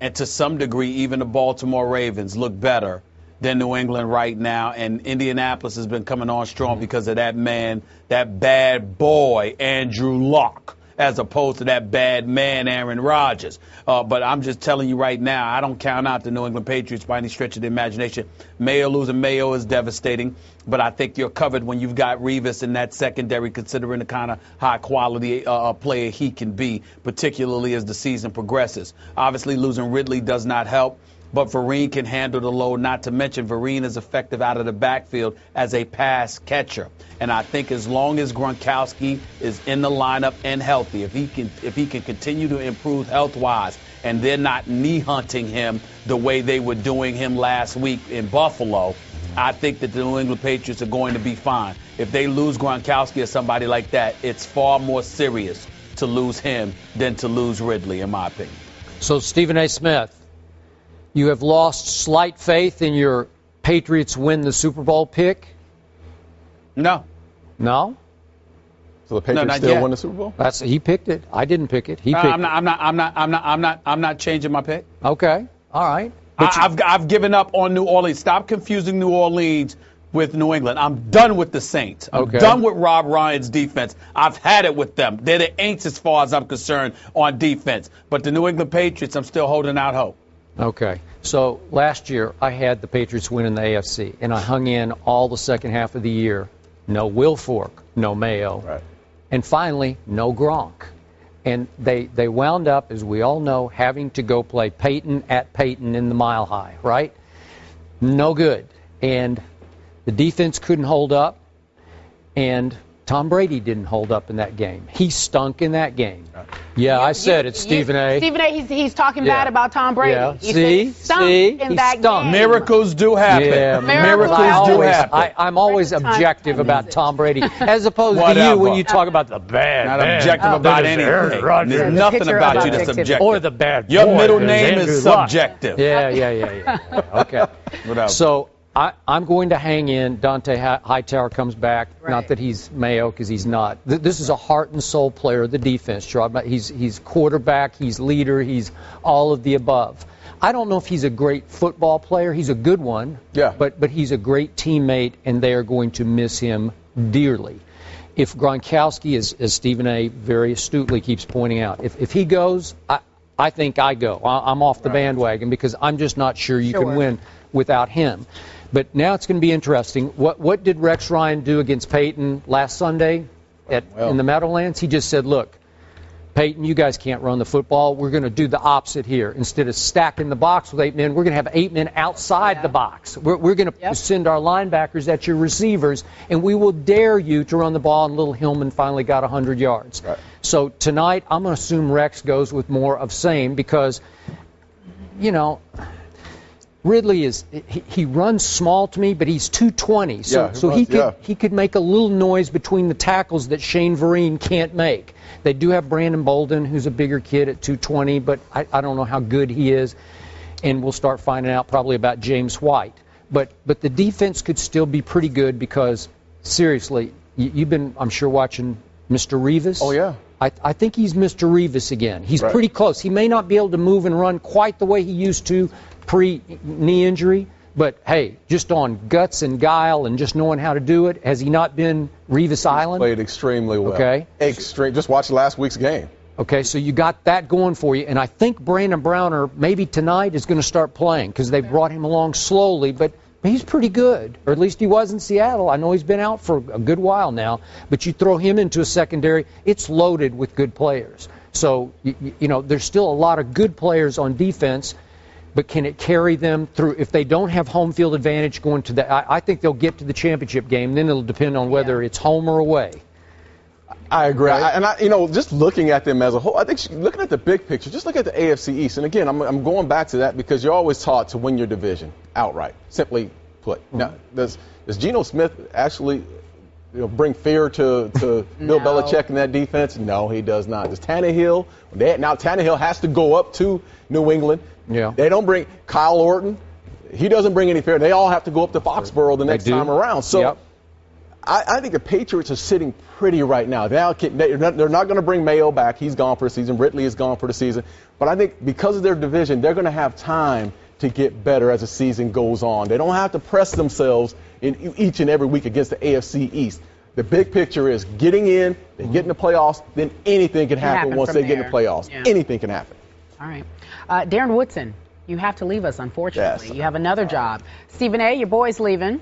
and to some degree even the Baltimore Ravens look better than New England right now. And Indianapolis has been coming on strong because of that man, that bad boy, Andrew Luck. as opposed to that bad man Aaron Rodgers. But I'm just telling you right now, I don't count out the New England Patriots by any stretch of the imagination. Losing Mayo is devastating, but I think you're covered when you've got Revis in that secondary, considering the kind of high-quality player he can be, particularly as the season progresses. Obviously, losing Ridley does not help. But Vereen can handle the load, not to mention Vereen is effective out of the backfield as a pass catcher. And I think as long as Gronkowski is in the lineup and healthy, if he can continue to improve health-wise, and they're not knee hunting him the way they were doing him last week in Buffalo, I think that the New England Patriots are going to be fine. If they lose Gronkowski or somebody like that, it's far more serious to lose him than to lose Ridley, in my opinion. So, Stephen A. Smith, you have lost slight faith in your Patriots win the Super Bowl pick? No. No? So the Patriots still win the Super Bowl? He picked it. I didn't pick it. He picked it. I'm not changing my pick. Okay. All right. I've given up on New Orleans. Stop confusing New Orleans with New England. I'm done with the Saints. I'm done with Rob Ryan's defense. I've had it with them. They're the Aints as far as I'm concerned on defense. But the New England Patriots, I'm still holding out hope. Okay. So last year I had the Patriots win in the AFC, and I hung in all the second half of the year. No Will Fork, no Mayo. Right. And finally, no Gronk. And they wound up, as we all know, having to go play Peyton at Peyton in the Mile High, right? No good. And the defense couldn't hold up, and Tom Brady didn't hold up in that game. He stunk in that game. Yeah, I said it, Stephen A. Stephen A., he's talking bad about Tom Brady. Yeah. He stunk in that game. Miracles do happen. Yeah, miracles do happen. I'm always objective about Tom Brady, as opposed to you when you talk about the bad. Not objective about anything. There's nothing about you that's objective. Or the bad. Your middle name is subjective. Yeah. Okay. So I'm going to hang in. Dante Hightower comes back. Right. Not that he's Mayo, because he's not. This is a heart and soul player of the defense, Gerard. He's quarterback. He's leader. He's all of the above. I don't know if he's a great football player. He's a good one. Yeah. But he's a great teammate, and they are going to miss him dearly. If Gronkowski, as Stephen A. very astutely keeps pointing out, if he goes, I think I go. I'm off the bandwagon, because I'm just not sure you can win without him. But now it's going to be interesting. What did Rex Ryan do against Peyton last Sunday in the Meadowlands? He just said, look, Peyton, you guys can't run the football. We're going to do the opposite here. Instead of stacking the box with 8 men, we're going to have 8 men outside the box. We're going to send our linebackers at your receivers, and we will dare you to run the ball. And Little Hillman finally got 100 yards. Right. So tonight I'm going to assume Rex goes with more of same, because, Ridley he runs small to me, but he's 220, so he could make a little noise between the tackles that Shane Vereen can't make. They do have Brandon Bolden, who's a bigger kid at 220, but I don't know how good he is, and we'll start finding out probably about James White. But the defense could still be pretty good, because seriously, you've been, I'm sure, watching Mr. Revis. Oh yeah. I think he's Mr. Revis again. He's pretty close. He may not be able to move and run quite the way he used to pre-knee injury, but hey, just on guts and guile and just knowing how to do it, has he not been Revis Island? Played extremely well. Okay. Just watch last week's game. Okay, so you got that going for you, and I think Brandon Browner maybe tonight is going to start playing, because they brought him along slowly, but he's pretty good, or at least he was in Seattle. I know he's been out for a good while now, but you throw him into a secondary, it's loaded with good players. So, there's still a lot of good players on defense, but can it carry them through? If they don't have home field advantage going to I think they'll get to the championship game. Then it'll depend on whether it's home or away. I agree. Just looking at them as a whole, I think looking at the big picture, just look at the AFC East. And again, I'm going back to that, because you're always taught to win your division outright, simply put. Mm-hmm. Now, does Geno Smith actually bring fear to Bill Belichick in that defense? No, he does not. Does Tannehill? Now Tannehill has to go up to New England. Yeah. They don't bring Kyle Orton. He doesn't bring any fear. They all have to go up to Foxborough the next time around. So I think the Patriots are sitting pretty right now. They're not going to bring Mayo back. He's gone for the season. Ridley is gone for the season. But I think because of their division, they're going to have time to get better as the season goes on. They don't have to press themselves in each and every week against the AFC East. The big picture is getting in, they get in the playoffs, then anything can happen once they get in the playoffs. Yeah. Anything can happen. All right. Darren Woodson, you have to leave us, unfortunately. Yes. You have another job. Stephen A., your boy's leaving.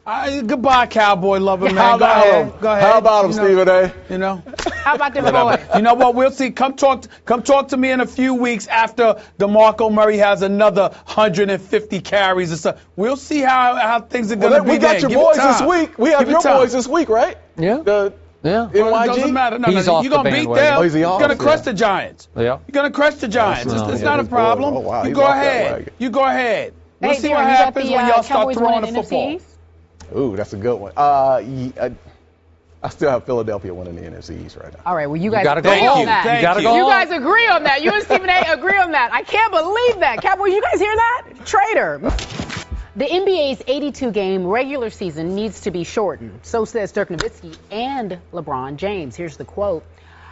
Goodbye, Cowboy lover, man. How about him, Stephen A? You know? How about them boys? You know what? We'll see. Come talk to me in a few weeks after DeMarco Murray has another 150 carries or something. We'll see how things are going to be. We got your boys this week. We have your boys this week, right? Yeah. NYG? Well, it doesn't matter. No, He's off you're going to beat them. Oh, is he off? You're going to crush the Giants. Yeah. You're going to crush the Giants. It's not a problem. Oh, wow. You go ahead. You go ahead. We'll see Darren, what happens when y'all start throwing the football. Ooh, that's a good one. I still have Philadelphia winning the NFC East right now. All right, well, you guys agree on that. You guys agree on that. You and Stephen A. agree on that. I can't believe that. Cowboys, you guys hear that? Traitor. The NBA's 82-game regular season needs to be shortened. So says Dirk Nowitzki and LeBron James. Here's the quote.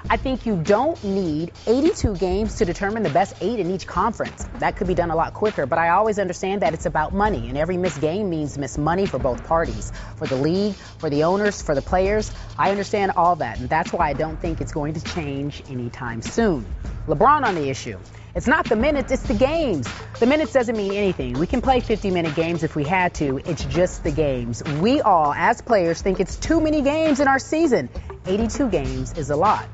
I think you don't need 82 games to determine the best 8 in each conference. That could be done a lot quicker, but I always understand that it's about money, and every missed game means missed money for both parties, for the league, for the owners, for the players. I understand all that, and that's why I don't think it's going to change anytime soon. LeBron on the issue. It's not the minutes, it's the games. The minutes doesn't mean anything. We can play 50-minute games if we had to. It's just the games. We all, as players, think it's too many games in our season. 82 games is a lot.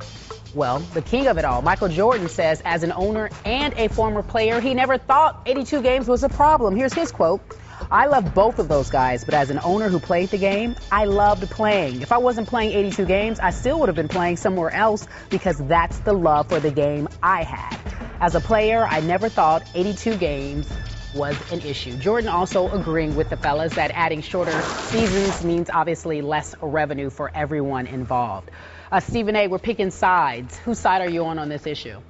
Well, the king of it all, Michael Jordan, says as an owner and a former player, he never thought 82 games was a problem. Here's his quote. I love both of those guys, but as an owner who played the game, I loved playing. If I wasn't playing 82 games, I still would have been playing somewhere else because that's the love for the game I had. As a player, I never thought 82 games was an issue. Jordan also agreeing with the fellas that adding shorter seasons means obviously less revenue for everyone involved. Stephen A., we're picking sides. Whose side are you on this issue?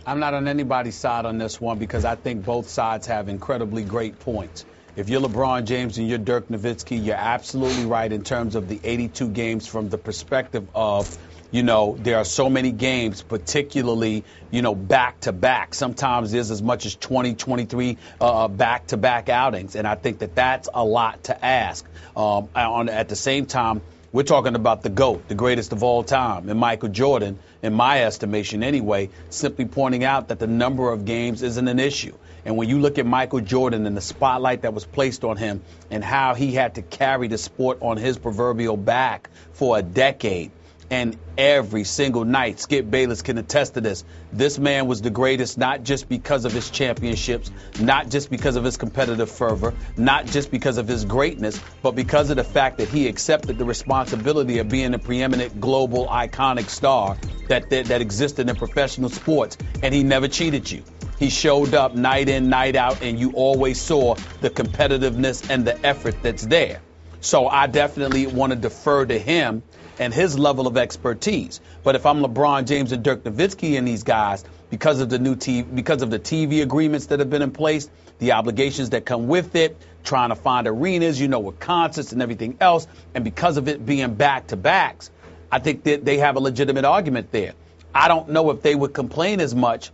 I'm not on anybody's side on this one because I think both sides have incredibly great points. If you're LeBron James and you're Dirk Nowitzki, you're absolutely right in terms of the 82 games from the perspective of, there are so many games, particularly, back-to-back. Sometimes there's as much as 20, 23 back-to-back outings, and I think that's a lot to ask. At the same time, we're talking about the GOAT, the greatest of all time, and Michael Jordan, in my estimation anyway, simply pointing out that the number of games isn't an issue. And when you look at Michael Jordan and the spotlight that was placed on him and how he had to carry the sport on his proverbial back for a decade, and every single night, Skip Bayless can attest to this. This man was the greatest, not just because of his championships, not just because of his competitive fervor, not just because of his greatness, but because of the fact that he accepted the responsibility of being a preeminent global iconic star that existed in professional sports. And he never cheated you. He showed up night in, night out, and you always saw the competitiveness and the effort that's there. So I definitely want to defer to him and his level of expertise. But if I'm LeBron James and Dirk Nowitzki and these guys, because of the TV agreements that have been in place, the obligations that come with it, trying to find arenas, with concerts and everything else, and because of it being back-to-backs, I think that they have a legitimate argument there. I don't know if they would complain as much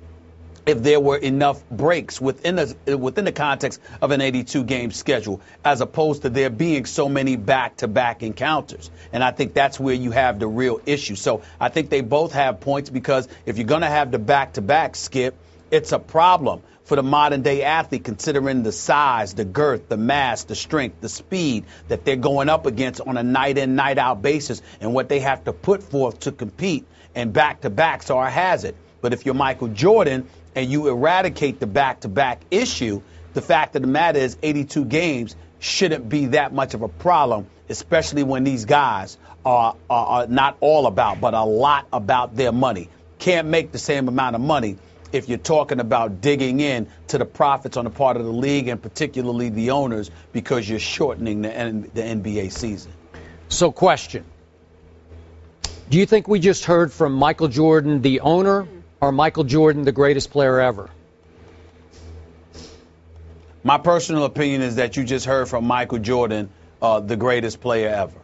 if there were enough breaks within the context of an 82-game schedule, as opposed to there being so many back-to-back encounters. And I think that's where you have the real issue. So I think they both have points, because if you're going to have the back-to-back, Skip, it's a problem for the modern-day athlete, considering the size, the girth, the mass, the strength, the speed that they're going up against on a night-in, night-out basis, and what they have to put forth to compete. And back-to-backs are a hazard. But if you're Michael Jordan and you eradicate the back-to-back issue, the fact of the matter is 82 games shouldn't be that much of a problem, especially when these guys are not all about, but a lot about their money. Can't make the same amount of money if you're talking about digging in to the profits on the part of the league and particularly the owners, because you're shortening the NBA season. So question. Do you think we just heard from Michael Jordan, the owner, or Michael Jordan, the greatest player ever? My personal opinion is that you just heard from Michael Jordan, the greatest player ever.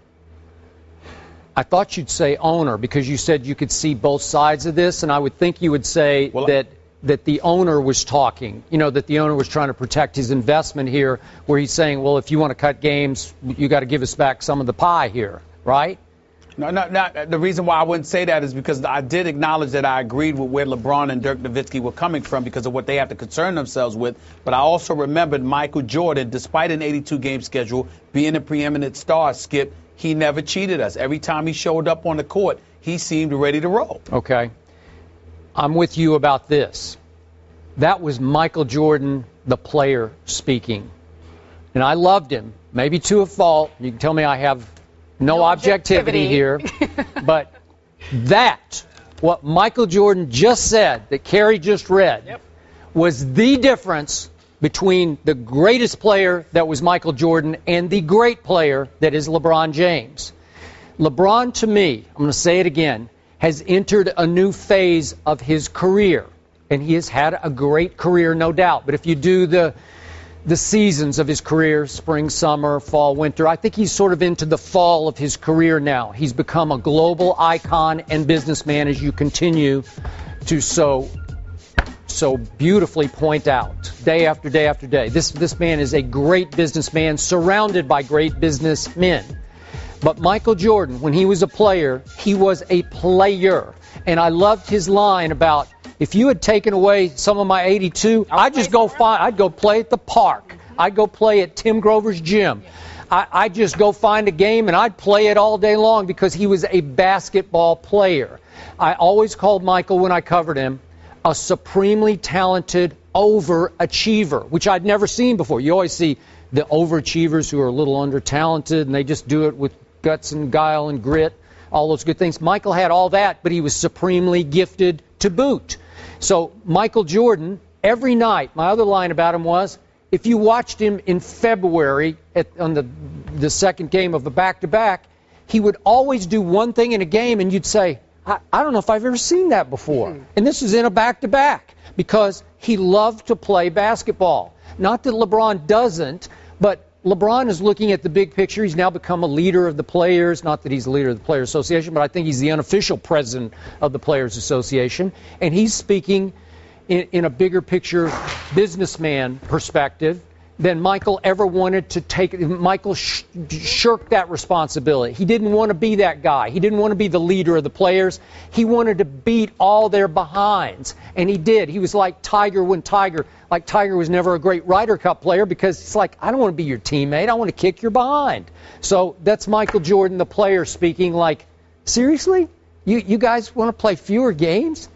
I thought you'd say owner, because you said you could see both sides of this, and I would think you would say that that the owner was talking, that the owner was trying to protect his investment here, where he's saying, well, if you want to cut games, you got to give us back some of the pie here, right? No, the reason why I wouldn't say that is because I did acknowledge that I agreed with where LeBron and Dirk Nowitzki were coming from because of what they have to concern themselves with. But I also remembered Michael Jordan, despite an 82-game schedule, being a preeminent star, Skip, he never cheated us. Every time he showed up on the court, he seemed ready to roll. Okay. I'm with you about this. That was Michael Jordan, the player, speaking. And I loved him, maybe to a fault. You can tell me I have no objectivity here. But what Michael Jordan just said, that Kerry just read, was the difference between the greatest player that was Michael Jordan and the great player that is LeBron James. LeBron, to me, I'm going to say it again, has entered a new phase of his career. And he has had a great career, no doubt. But if you do the seasons of his career, spring, summer, fall, winter, I think he's sort of into the fall of his career now. He's become a global icon and businessman, as you continue to so beautifully point out day after day after day. This man is a great businessman surrounded by great businessmen. But Michael Jordan, when he was a player, he was a player. And I loved his line about, if you had taken away some of my 82, I'd go play at the park. I'd go play at Tim Grover's gym. I'd just go find a game and I'd play it all day long because he was a basketball player. I always called Michael, when I covered him, a supremely talented overachiever, which I'd never seen before. You always see the overachievers who are a little under-talented and they just do it with guts and guile and grit, all those good things. Michael had all that, but he was supremely gifted to boot. So Michael Jordan, every night, my other line about him was, if you watched him in February on the second game of the back-to-back, he would always do one thing in a game and you'd say, I don't know if I've ever seen that before. And this is in a back-to-back because he loved to play basketball. Not that LeBron doesn't, but LeBron is looking at the big picture. He's now become a leader of the players. Not that he's the leader of the Players Association, but I think he's the unofficial president of the Players Association. And he's speaking in a bigger picture businessman perspective than Michael ever wanted to take. Michael shirked that responsibility. He didn't want to be that guy. He didn't want to be the leader of the players. He wanted to beat all their behinds. And he did. He was like Tiger like Tiger was never a great Ryder Cup player because it's like, I don't want to be your teammate. I want to kick your behind. So that's Michael Jordan, the player, speaking like, seriously? You guys want to play fewer games?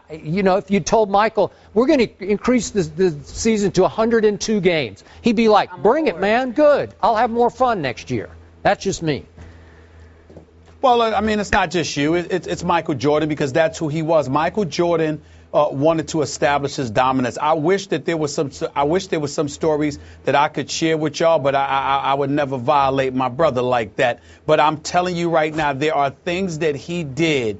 If you told Michael, we're going to increase the season to 102 games, he'd be like, bring it, man. Good. I'll have more fun next year. That's just me. Well, I mean, it's not just you. It's Michael Jordan because that's who he was. Michael Jordan wanted to establish his dominance. I wish there was some stories that I could share with y'all, but I would never violate my brother like that. But I'm telling you right now, there are things that he did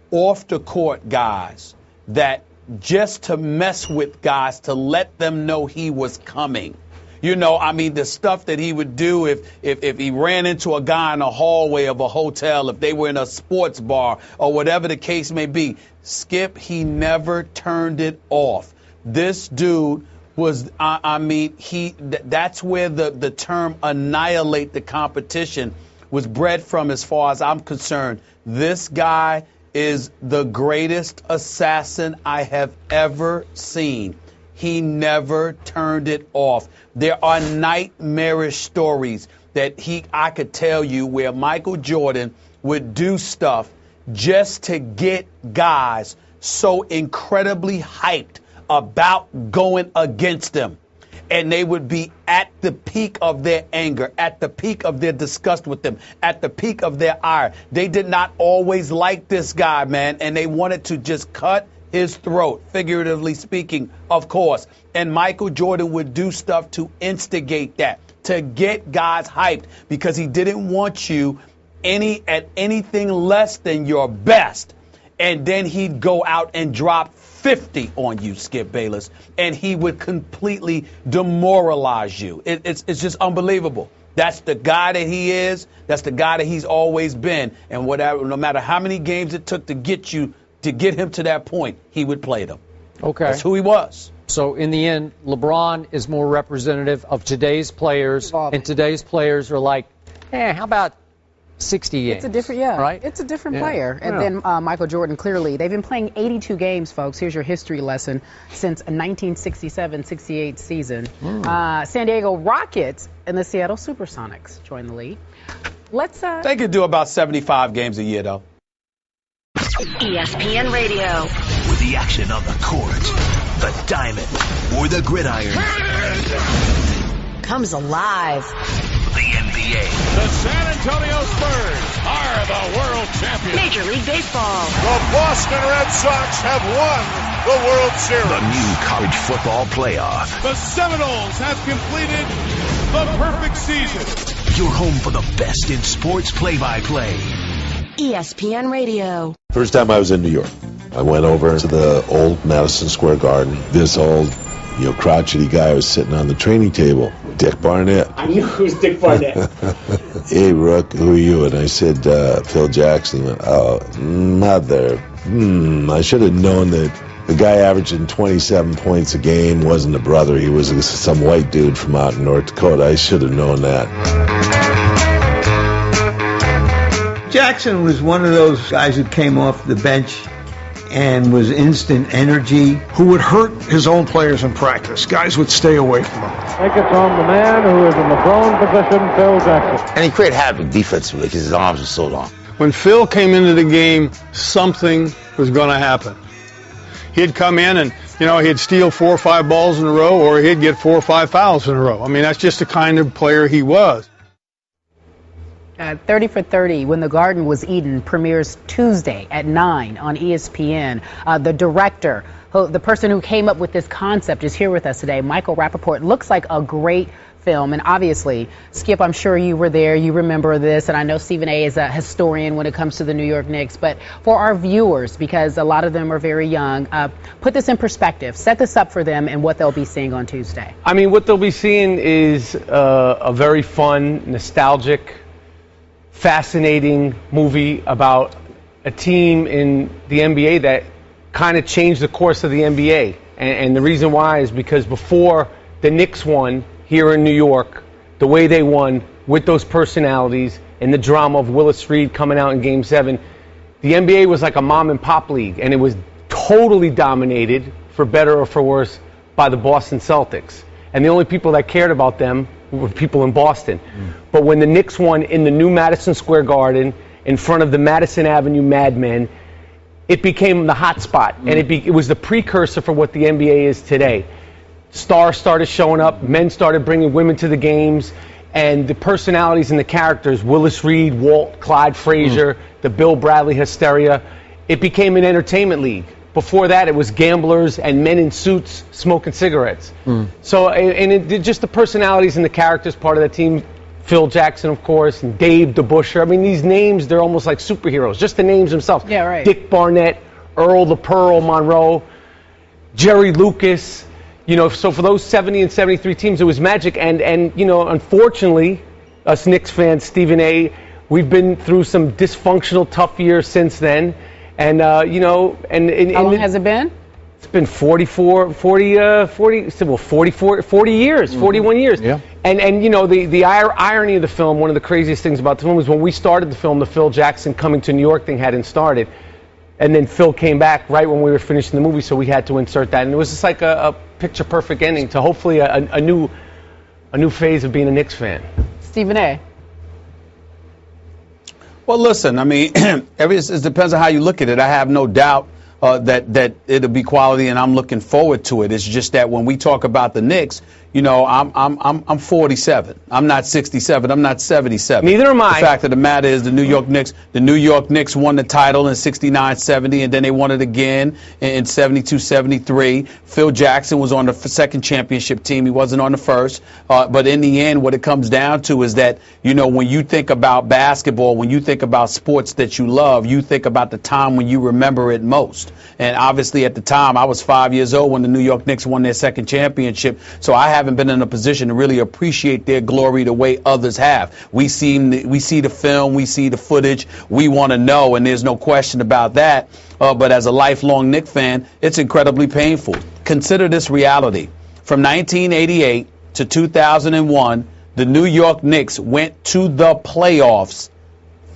off the court, guys, that just to mess with guys, to let them know he was coming. The stuff that he would do if he ran into a guy in the hallway of a hotel, if they were in a sports bar or whatever the case may be. Skip, he never turned it off. This dude was, that's where the term annihilate the competition was bred from as far as I'm concerned. This guy is the greatest assassin I have ever seen. He never turned it off. There are nightmarish stories that I could tell you where Michael Jordan would do stuff just to get guys so incredibly hyped about going against them. And they would be at the peak of their anger, at the peak of their disgust with them, at the peak of their ire. They did not always like this guy, man, and they wanted to just cut his throat, figuratively speaking, of course. And Michael Jordan would do stuff to instigate that, to get guys hyped, because he didn't want you at anything less than your best. And then he'd go out and drop 50 on you, Skip Bayless, and he would completely demoralize you. It's just unbelievable. That's the guy that he is. That's the guy that he's always been. And no matter how many games it took to get him to that point, he would play them. Okay. That's who he was. So in the end, LeBron is more representative of today's players, and today's players are like, how about 60 games? It's a different, right? It's a different player. And then Michael Jordan, clearly, they've been playing 82 games, folks. Here's your history lesson since 1967-68 season. San Diego Rockets and the Seattle Supersonics join the league. Let's. They could do about 75 games a year, though. ESPN Radio. With the action on the court, the diamond, or the gridiron. Comes alive. The NBA. The San Antonio Spurs are the world champions. Major League Baseball. The Boston Red Sox have won the World Series. The new college football playoff. The Seminoles have completed the perfect season. You're home for the best in sports play-by-play. ESPN Radio. First time I was in New York, I went over to the old Madison Square Garden. This old, crotchety guy was sitting on the training table. Dick Barnett. I knew it was Dick Barnett. Hey, Rook, who are you? And I said, Phil Jackson. He went, oh, mother. I should have known that the guy averaging 27 points a game wasn't a brother. He was some white dude from out in North Dakota. I should have known that. Jackson was one of those guys who came off the bench and was instant energy. Who would hurt his own players in practice. Guys would stay away from him. I think it's on the man who is in the prone position, Phil Jackson. And he created havoc defensively because his arms were so long. When Phil came into the game, something was going to happen. He'd come in and, he'd steal 4 or 5 balls in a row, or he'd get 4 or 5 fouls in a row. I mean, that's just the kind of player he was. 30 for 30, When the Garden Was Eaten, premieres Tuesday at 9 on ESPN. The director, the person who came up with this concept, is here with us today, Michael Rappaport. Looks like a great film, and obviously, Skip, I'm sure you were there, you remember this, and I know Stephen A. is a historian when it comes to the New York Knicks, but for our viewers, because a lot of them are very young, put this in perspective, set this up for them and what they'll be seeing on Tuesday. I mean, what they'll be seeing is a very fun, nostalgic, fascinating movie about a team in the NBA that kind of changed the course of the NBA. And the reason why is because before the Knicks won here in New York, the way they won with those personalities and the drama of Willis Reed coming out in Game 7, the NBA was like a mom and pop league, and it was totally dominated, for better or for worse, by the Boston Celtics. And the only people that cared about them were people in Boston. But when the Knicks won in the new Madison Square Garden in front of the Madison Avenue Madmen, it became the hot spot, and it was the precursor for what the NBA is today. Stars started showing up, men started bringing women to the games, and the personalities and the characters, Willis Reed, Walt, Clyde Frazier, the Bill Bradley hysteria, it became an entertainment league. Before that, it was gamblers and men in suits smoking cigarettes. So, just the personalities and the characters part of the team, Phil Jackson, of course, and Dave DeBuscher. I mean, these names, they're almost like superheroes, just the names themselves. Yeah, right. Dick Barnett, Earl the Pearl Monroe, Jerry Lucas. So for those 70 and 73 teams, it was magic. And unfortunately, us Knicks fans, Stephen A., we've been through some dysfunctional, tough years since then. And, how long has it been? It's been 40 years, 41 years. Yeah. And the irony of the film, one of the craziest things about the film is when we started the film, the Phil Jackson coming to New York thing hadn't started. And then Phil came back right when we were finishing the movie, so we had to insert that. And it was just like a picture-perfect ending to hopefully a new phase of being a Knicks fan. Stephen A. Well, listen, I mean, it depends on how you look at it. I have no doubt that it'll be quality, and I'm looking forward to it. It's just that when we talk about the Knicks, I'm 47. I'm not 67. I'm not 77. Neither am I. The fact of the matter is the New York Knicks won the title in 69-70, and then they won it again in 72-73. Phil Jackson was on the second championship team. He wasn't on the first. But in the end, what it comes down to is that, when you think about basketball, when you think about sports that you love, you think about the time when you remember it most. And obviously at the time, I was 5 years old when the New York Knicks won their second championship. So I haven't haven't been in a position to really appreciate their glory the way others have. We see the film, we see the footage, we want to know, and there's no question about that. But as a lifelong Knicks fan, it's incredibly painful. Consider this reality. From 1988 to 2001, the New York Knicks went to the playoffs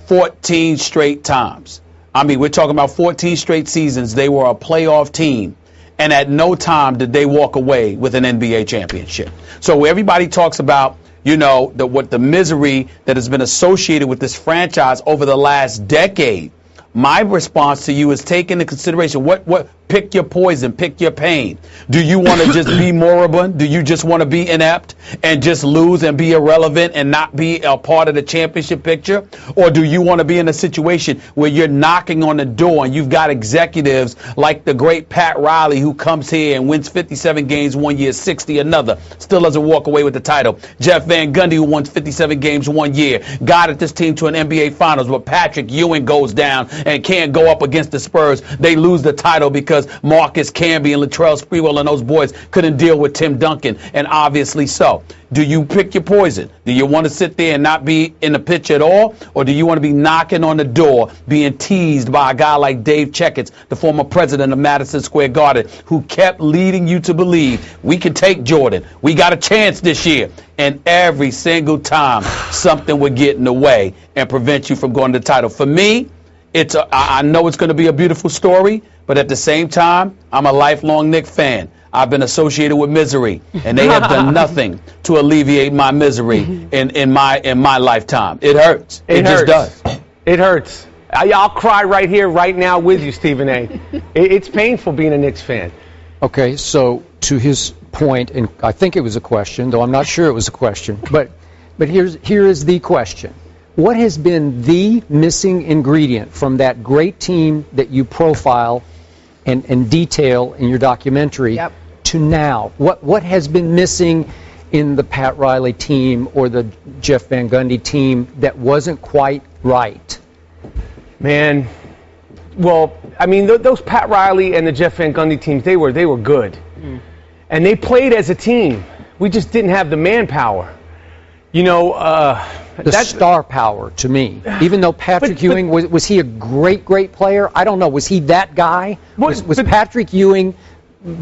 14 straight times. I mean, we're talking about 14 straight seasons. They were a playoff team. And at no time did they walk away with an NBA championship. So everybody talks about, you know, what the misery that has been associated with this franchise over the last decade. My response to you is take into consideration what pick your poison, pick your pain. Do you want to just be moribund? Do you just want to be inept and just lose and be irrelevant and not be a part of the championship picture? Or do you want to be in a situation where you're knocking on the door and you've got executives like the great Pat Riley, who comes here and wins 57 games one year, 60 another, still doesn't walk away with the title. Jeff Van Gundy, who won 57 games one year, guided this team to an NBA Finals, but Patrick Ewing goes down and can't go up against the Spurs. They lose the title because Marcus Camby and Latrell Sprewell and those boys couldn't deal with Tim Duncan, and obviously so. Do you pick your poison? Do you want to sit there and not be in the pitch at all? Or do you want to be knocking on the door, being teased by a guy like Dave Checketts, the former president of Madison Square Garden, who kept leading you to believe we can take Jordan, we got a chance this year? And every single time something would get in the way and prevent you from going to the title. For me, I know it's going to be a beautiful story, but at the same time, I'm a lifelong Knicks fan. I've been associated with misery, and they have done nothing to alleviate my misery in my lifetime. It hurts. It just does. It hurts. I'll cry right here, right now with you, Stephen A. It's painful being a Knicks fan. Okay, so to his point, and I think it was a question, though I'm not sure it was a question, but here is the question. What has been the missing ingredient from that great team that you profile and detail in your documentary to now? What has been missing in the Pat Riley team or the Jeff Van Gundy team that wasn't quite right? Man, well, I mean, those Pat Riley and the Jeff Van Gundy teams, they were good. And they played as a team. We just didn't have the manpower. You know, that's star power to me. Even though Patrick Ewing, was he a great player? I don't know. Was he that guy? Was Patrick Ewing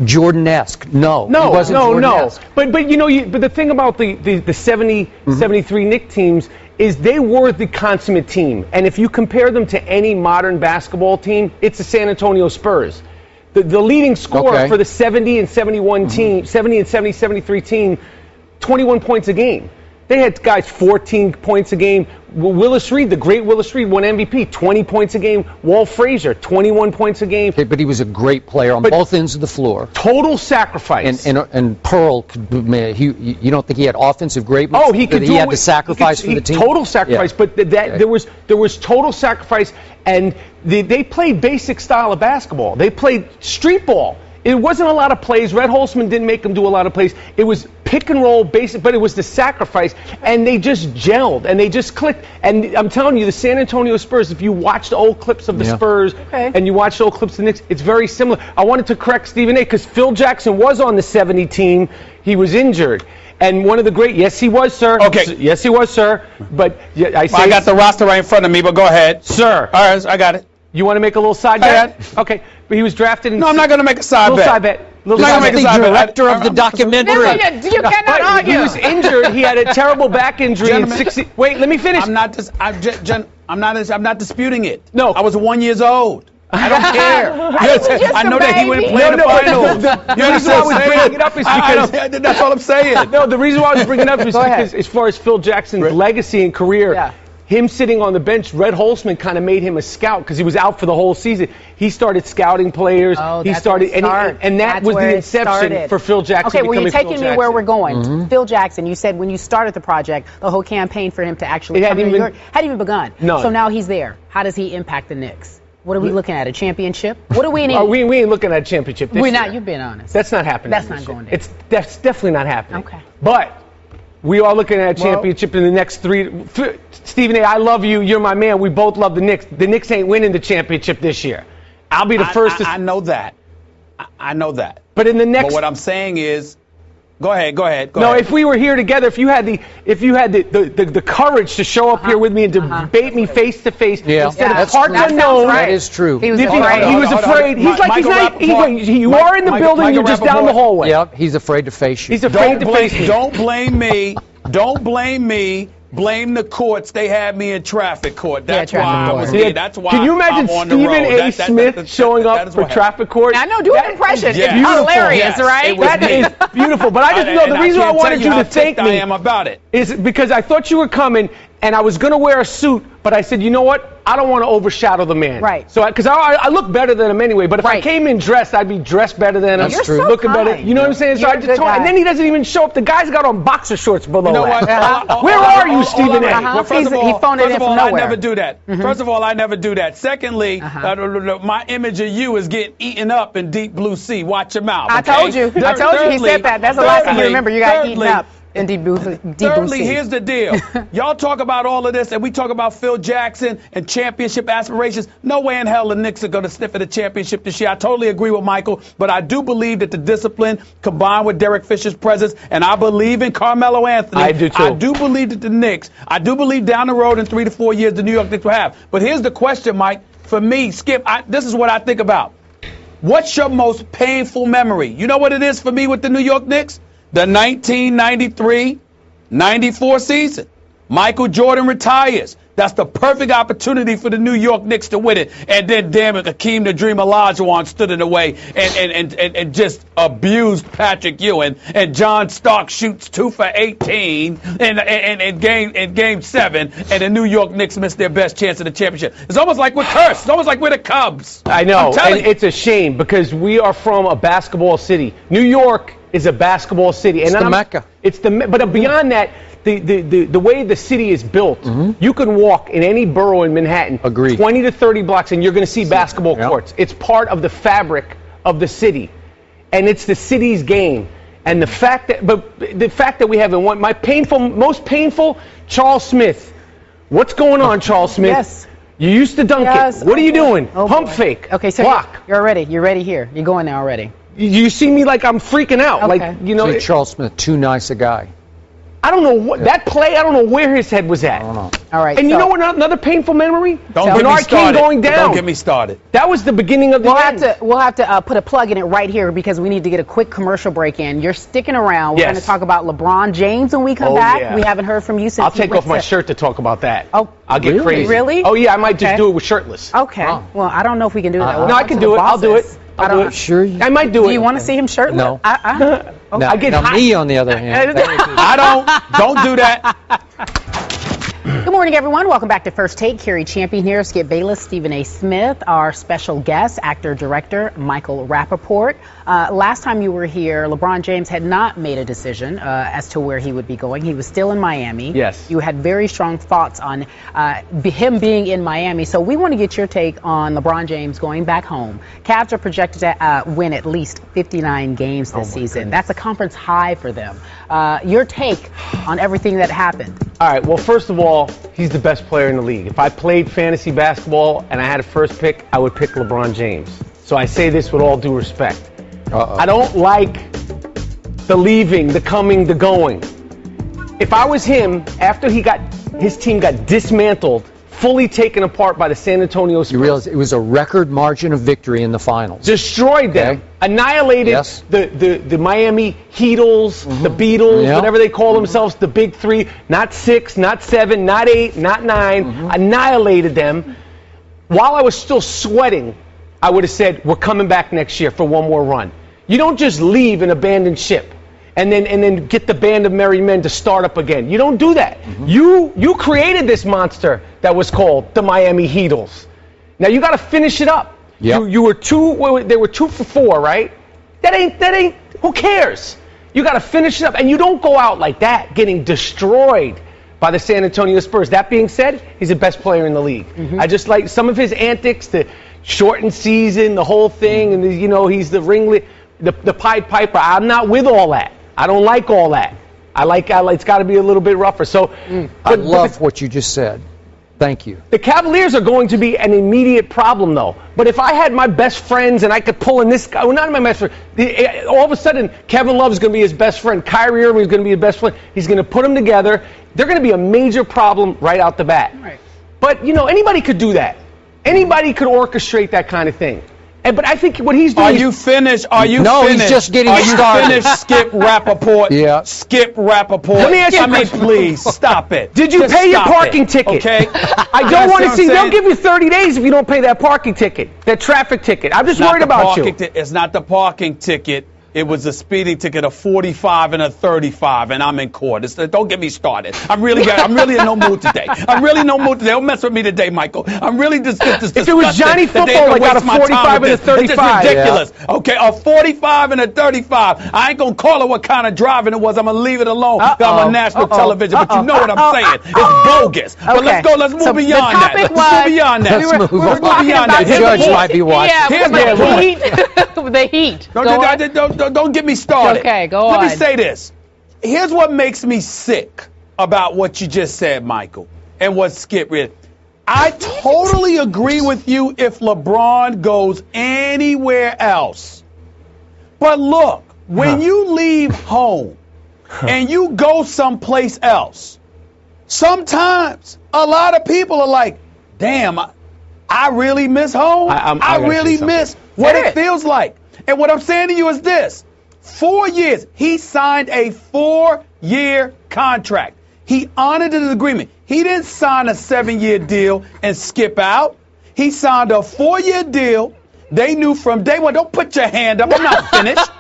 Jordan-esque? No. He wasn't Jordan-esque. But you know, but the thing about the 73 Knicks teams is they were the consummate team. And if you compare them to any modern basketball team, it's the San Antonio Spurs. The leading scorer for the 70 and 71 team, 70 and 73 team, 21 points a game. They had guys 14 points a game. Willis Reed, the great Willis Reed, won MVP, 20 points a game. Walt Frazier, 21 points a game. Okay, but he was a great player on both ends of the floor. Total sacrifice. And Pearl, you don't think he had offensive greatness? Oh, he could. He had to sacrifice for the team. Total sacrifice, but there was total sacrifice, and they played basic style of basketball. They played street ball. It wasn't a lot of plays. Red Holzman didn't make them do a lot of plays. It was pick and roll basic, but it was the sacrifice, and they just gelled, and they just clicked. And I'm telling you, the San Antonio Spurs, if you watch the old clips of the Spurs and you watch the old clips of the Knicks, it's very similar. I wanted to correct Stephen A. because Phil Jackson was on the 70 team. He was injured. And one of the great, yes, he was, sir. Okay. Yes, he was, sir. But I got the roster right in front of me, but go ahead. Sir. All right, I got it. You want to make a little side bet? Okay. But he was drafted in... No, I'm not going to make a side bet. Little side bet. Little side bet. The director of the documentary. No, you cannot argue. He was injured. He had a terrible back injury in 60... Wait, let me finish. I'm not disputing it. No. I was 1 year old. I don't care. I know that he wouldn't play in the finals. The reason why I was bringing it up is because... That's all I'm saying. No, the reason why I was bringing it up is because as far as Phil Jackson's legacy and career... Him sitting on the bench, Red Holzman kind of made him a scout because he was out for the whole season. He started scouting players. He started, and that was the inception for Phil Jackson. Okay, well, you're taking me where we're going. Phil Jackson, you said when you started the project, the whole campaign for him to actually come to New York hadn't even begun. No. So now he's there. How does he impact the Knicks? What are we looking at? A championship? What do we need? We ain't looking at a championship this We're year. not. You've been honest. That's not happening. That's not going there. That's definitely not happening. Okay. But we are looking at a championship in the next three. Stephen A., I love you. You're my man. We both love the Knicks. The Knicks ain't winning the championship this year. I'll be the first to... I know that. I know that. But in the next... But what I'm saying is, Go ahead. No, if we were here together, if you had the courage to show up here with me and debate me face to face instead of parts unknown. That is true. He was afraid. He was afraid. He's like he's not. You are in the building. You're just down the hallway. Yep. He's afraid to face you. He's afraid to face me. Don't blame me. Don't blame me. Blame the courts. They had me in traffic court. That's why I was here. That's why. Can you imagine I'm on the Stephen road. A. Smith showing up for traffic court? I know. Do an impression. It's beautiful. hilarious, right? That is beautiful. But I just know the reason I wanted you to thank me I am about it is because I thought you were coming, and I was going to wear a suit, but I said, you know what? I don't want to overshadow the man. Right. So, because I look better than him anyway, but if I came in dressed, I'd be dressed better than him. You're so looking kind. better. You know what I'm saying? So I just told him, and then he doesn't even show up. The guy's got on boxer shorts below. You know what? Where are you, Stephen A? Well, first of all, he phoned it in from nowhere. I never do that. First of all, I never do that. Secondly, my image of you is getting eaten up in deep blue sea. Watch your mouth. I told you. He said that. That's the last thing you remember. You got eaten up. In deep blue Thirdly, here's the deal. Y'all talk about all of this, and we talk about Phil Jackson and championship aspirations. No way in hell the Knicks are going to sniff at a championship this year. I totally agree with Michael, but I do believe that the discipline combined with Derek Fisher's presence, and I believe in Carmelo Anthony. I do too. I do believe that the Knicks, I do believe down the road in 3 to 4 years the New York Knicks will have. But here's the question, Mike. For me, Skip, this is what I think about. What's your most painful memory? You know what it is for me with the New York Knicks? The 1993-94 season. Michael Jordan retires. That's the perfect opportunity for the New York Knicks to win it. And then, damn it, Hakeem the Dream Olajuwon stood in the way and just abused Patrick Ewing. And John Stark shoots 2 for 18 in game 7. And the New York Knicks missed their best chance at the championship. It's almost like we're cursed. It's almost like we're the Cubs. I know. And it's a shame because we are from a basketball city. New York is a basketball city. It's the Mecca. But beyond that, the way the city is built, you can walk in any borough in Manhattan, 20 to 30 blocks, and you're going to see basketball courts. It's part of the fabric of the city, and it's the city's game. And the fact that we haven't won, most painful, Charles Smith. What's going on, Charles Smith? Yes. You used to dunk it. What are you doing? Pump fake. Okay, so block. You're ready. You're ready here. You're going now already. You see me like I'm freaking out. Okay. Like, you know. Charles Smith, too nice a guy. I don't know what that play. I don't know where his head was at. I don't know. All right. And you know what? Another painful memory. Bernard King going down. Don't get me started. That was the beginning of the end. We'll have to put a plug in it right here because we need to get a quick commercial break in. You're sticking around. We're going to talk about LeBron James when we come back. Yeah. We haven't heard from you since. I'll take off my shirt to talk about that. Oh, I'll get crazy. Really? Oh yeah, I might just do it with shirtless. Okay. Oh. Well, I don't know if we can do that. No, I can do it. I'll do it. I'll do it. Sure. I might do it. Do you want to see him shirtless? No. Okay. I get hot. Me, on the other hand. Don't do that. Good morning, everyone. Welcome back to First Take. Carrie Champion here. Skip Bayless, Stephen A. Smith, our special guest, actor-director Michael Rappaport. Last time you were here, LeBron James had not made a decision as to where he would be going. He was still in Miami. Yes. You had very strong thoughts on him being in Miami. So we want to get your take on LeBron James going back home. Cavs are projected to win at least 59 games this season. Goodness. That's a conference high for them. Your take on everything that happened. All right. Well, first of all, he's the best player in the league. If I played fantasy basketball and I had a first pick, I would pick LeBron James. So I say this with all due respect. I don't like the leaving, the coming, the going. If I was him, after his team got dismantled, fully taken apart by the San Antonio Spurs. You realize it was a record margin of victory in the finals. Destroyed them. Annihilated the Miami Heatles, the Beatles, whatever they call themselves, the big three. Not 6, not 7, not 8, not 9. Annihilated them. While I was still sweating, I would have said, we're coming back next year for one more run. You don't just leave and abandon ship and then get the band of merry men to start up again. You don't do that. You created this monster that was called the Miami Heatles. Now you got to finish it up. Yep. They were 2 for 4, right? That ain't. Who cares? You got to finish it up, and you don't go out like that, getting destroyed by the San Antonio Spurs. That being said, he's the best player in the league. I just like some of his antics, the shortened season, the whole thing, and he's the ringleader, the Pied Piper. I'm not with all that. I don't like all that. I like it's got to be a little bit rougher. So, I love what you just said. Thank you. The Cavaliers are going to be an immediate problem, though. But if I had my best friends and I could pull in this guy, well, not my best friend, all of a sudden Kevin Love is going to be his best friend. Kyrie Irving is going to be his best friend. He's going to put them together. They're going to be a major problem right out the bat. Right. But, anybody could do that. Anybody could orchestrate that kind of thing. But I think what he's doing. Are you finished? Are you no, finished? He's just getting started. Are you finished, Skip Rappaport? Yeah. Skip Rappaport. Let me ask you a question. Please, stop it. Did you pay your parking ticket? Okay. I don't want to see. They'll give you 30 days if you don't pay that parking ticket, that traffic ticket. I'm just worried about you. It's not the parking ticket. It was a speeding ticket of 45 and a 35, and I'm in court. Don't get me started. I'm really in no mood today. Don't mess with me today, Michael. I'm really just if it was Johnny Football, I got a 45 and a 35. It's ridiculous. Yeah. Okay, a 45 and a 35. I ain't gonna call it what kind of driving it was. I'm gonna leave it alone. I'm on national television, but you know what I'm saying. It's bogus. But let's go. Let's move beyond that. Let's move beyond that. Let's move beyond that. The judge might be watching. Yeah, here's the heat. Don't get me started. Okay, go on. Let me say this. Here's what makes me sick about what you just said, Michael, and what Skip read. I totally agree with you if LeBron goes anywhere else. But look, when you leave home and you go someplace else, sometimes a lot of people are like, damn, I really miss home. I really miss what it feels like. And what I'm saying to you is this. 4 years. He signed a 4-year contract. He honored his agreement. He didn't sign a 7-year deal and skip out. He signed a 4-year deal. They knew from day one. Don't put your hand up. I'm not finished.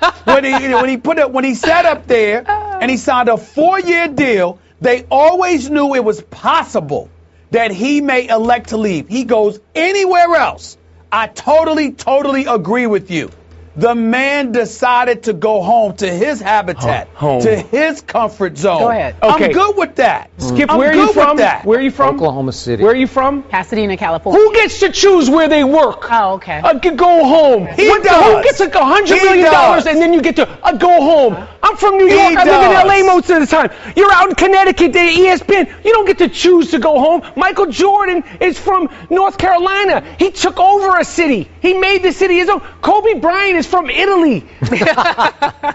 When he sat up there and he signed a 4-year deal, they always knew it was possible that he may elect to leave. He goes anywhere else. I totally agree with you. The man decided to go home to his habitat, to his comfort zone. Go ahead. Okay. I'm good with that. Skip, where are you from? Where are you from? Oklahoma City. Where are you from? Pasadena, California. Who gets to choose where they work? Oh, okay. Go home. He does. Who gets $100 million and then you get to go home? I'm from New York. I live in LA most of the time. You're out in Connecticut, ESPN. You don't get to choose to go home. Michael Jordan is from North Carolina. He took over a city. He made the city his own. Kobe Bryant is from Italy.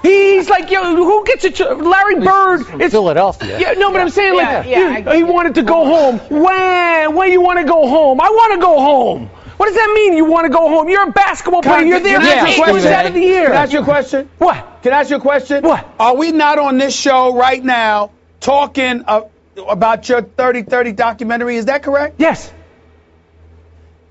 He's like, who gets to choose? Larry Bird is Philadelphia. Yeah, no, but I'm saying he wanted to go home. When you want to go home? I want to go home. What does that mean? You want to go home? You're a basketball player. You're there 8 months out of the year. Can I ask you a question? What? Can I ask you a question? What? Are we not on this show right now talking about your 30-30 documentary? Is that correct? Yes.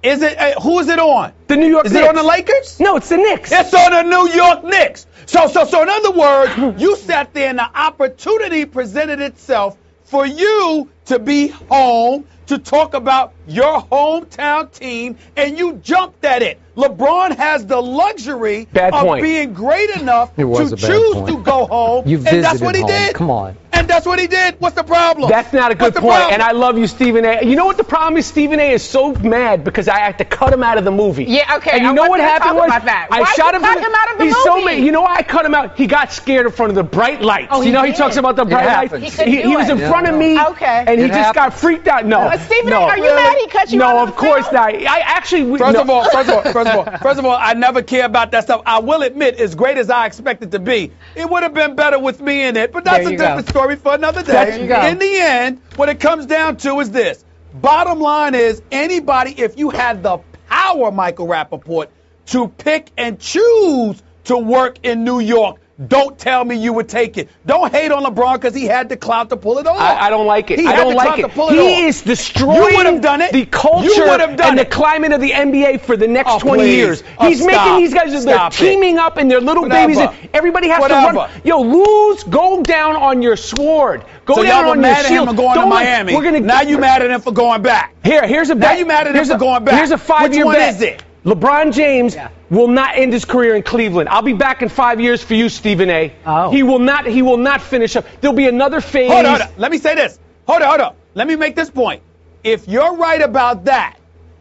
Is it? Who is it on? The New York Knicks. Is it on the Lakers? No, it's the Knicks. It's on the New York Knicks. So in other words, you sat there and the opportunity presented itself for you to be home, to talk about your hometown team, and you jumped at it. LeBron has the luxury of being great enough to choose to go home, and that's what he did. Come on. And that's what he did. What's the problem? That's not a good point. And I love you, Stephen A. You know what the problem is? Stephen A. is so mad because I had to cut him out of the movie. Yeah, okay. And you know what happened was I shot him. Cut him out of the movie? So mad. You know why I cut him out? He got scared in front of the bright lights. Oh, he talks about the bright lights. He was in front of me, and he just got freaked out. No, Stephen A., are you mad he cut you out? No, of course not. I actually. First of all, I never care about that stuff. I will admit, as great as I expect it to be, it would have been better with me in it. But that's a different story for another day. In the end, what it comes down to is this. Bottom line is, anybody, if you had the power, Michael Rappaport, to pick and choose to work in New York, don't tell me you would take it. Don't hate on LeBron because he had the clout to pull it off. I don't like it. I don't like it. He is destroying the culture and the climate of the NBA for the next 20 years. He's making these guys, they're teaming up and they're little babies. And everybody has to run. Lose, go down on your sword. Go down on your shield. Him for going to Miami. Now you mad at him for going back. Here's a bet. Now you mad at him for going back. Here's a 5-year bet. Which one is it? LeBron James will not end his career in Cleveland. I'll be back in 5 years for you, Stephen A. Oh. He will not finish up. There'll be another phase. Hold on. Let me say this. Hold on. Let me make this point. If you're right about that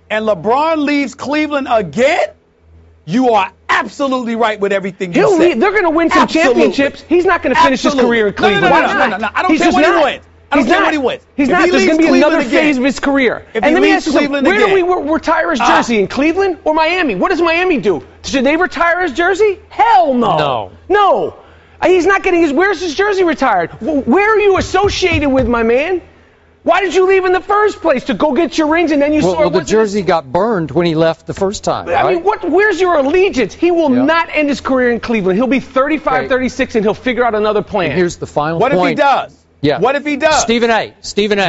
and LeBron leaves Cleveland again, you are absolutely right with everything you said. They're going to win some championships. He's not going to finish his career in Cleveland. No. I don't care what he wins. I don't care what he wins. He's not. There's going to be another phase of his career. If and he let me leaves ask you Cleveland something. Where again. do we retire his jersey? In Cleveland or Miami? What does Miami do? Should they retire his jersey? Hell no. No. He's not getting his. Where's his jersey retired? Where are you associated with, my man? Why did you leave in the first place? To go get your rings and then you saw. Well, the jersey got burned when he left the first time. I mean, where's your allegiance? He will not end his career in Cleveland. He'll be 35, 36, and he'll figure out another plan. And here's the final point. What if he does? Yeah. What if he does? Stephen A.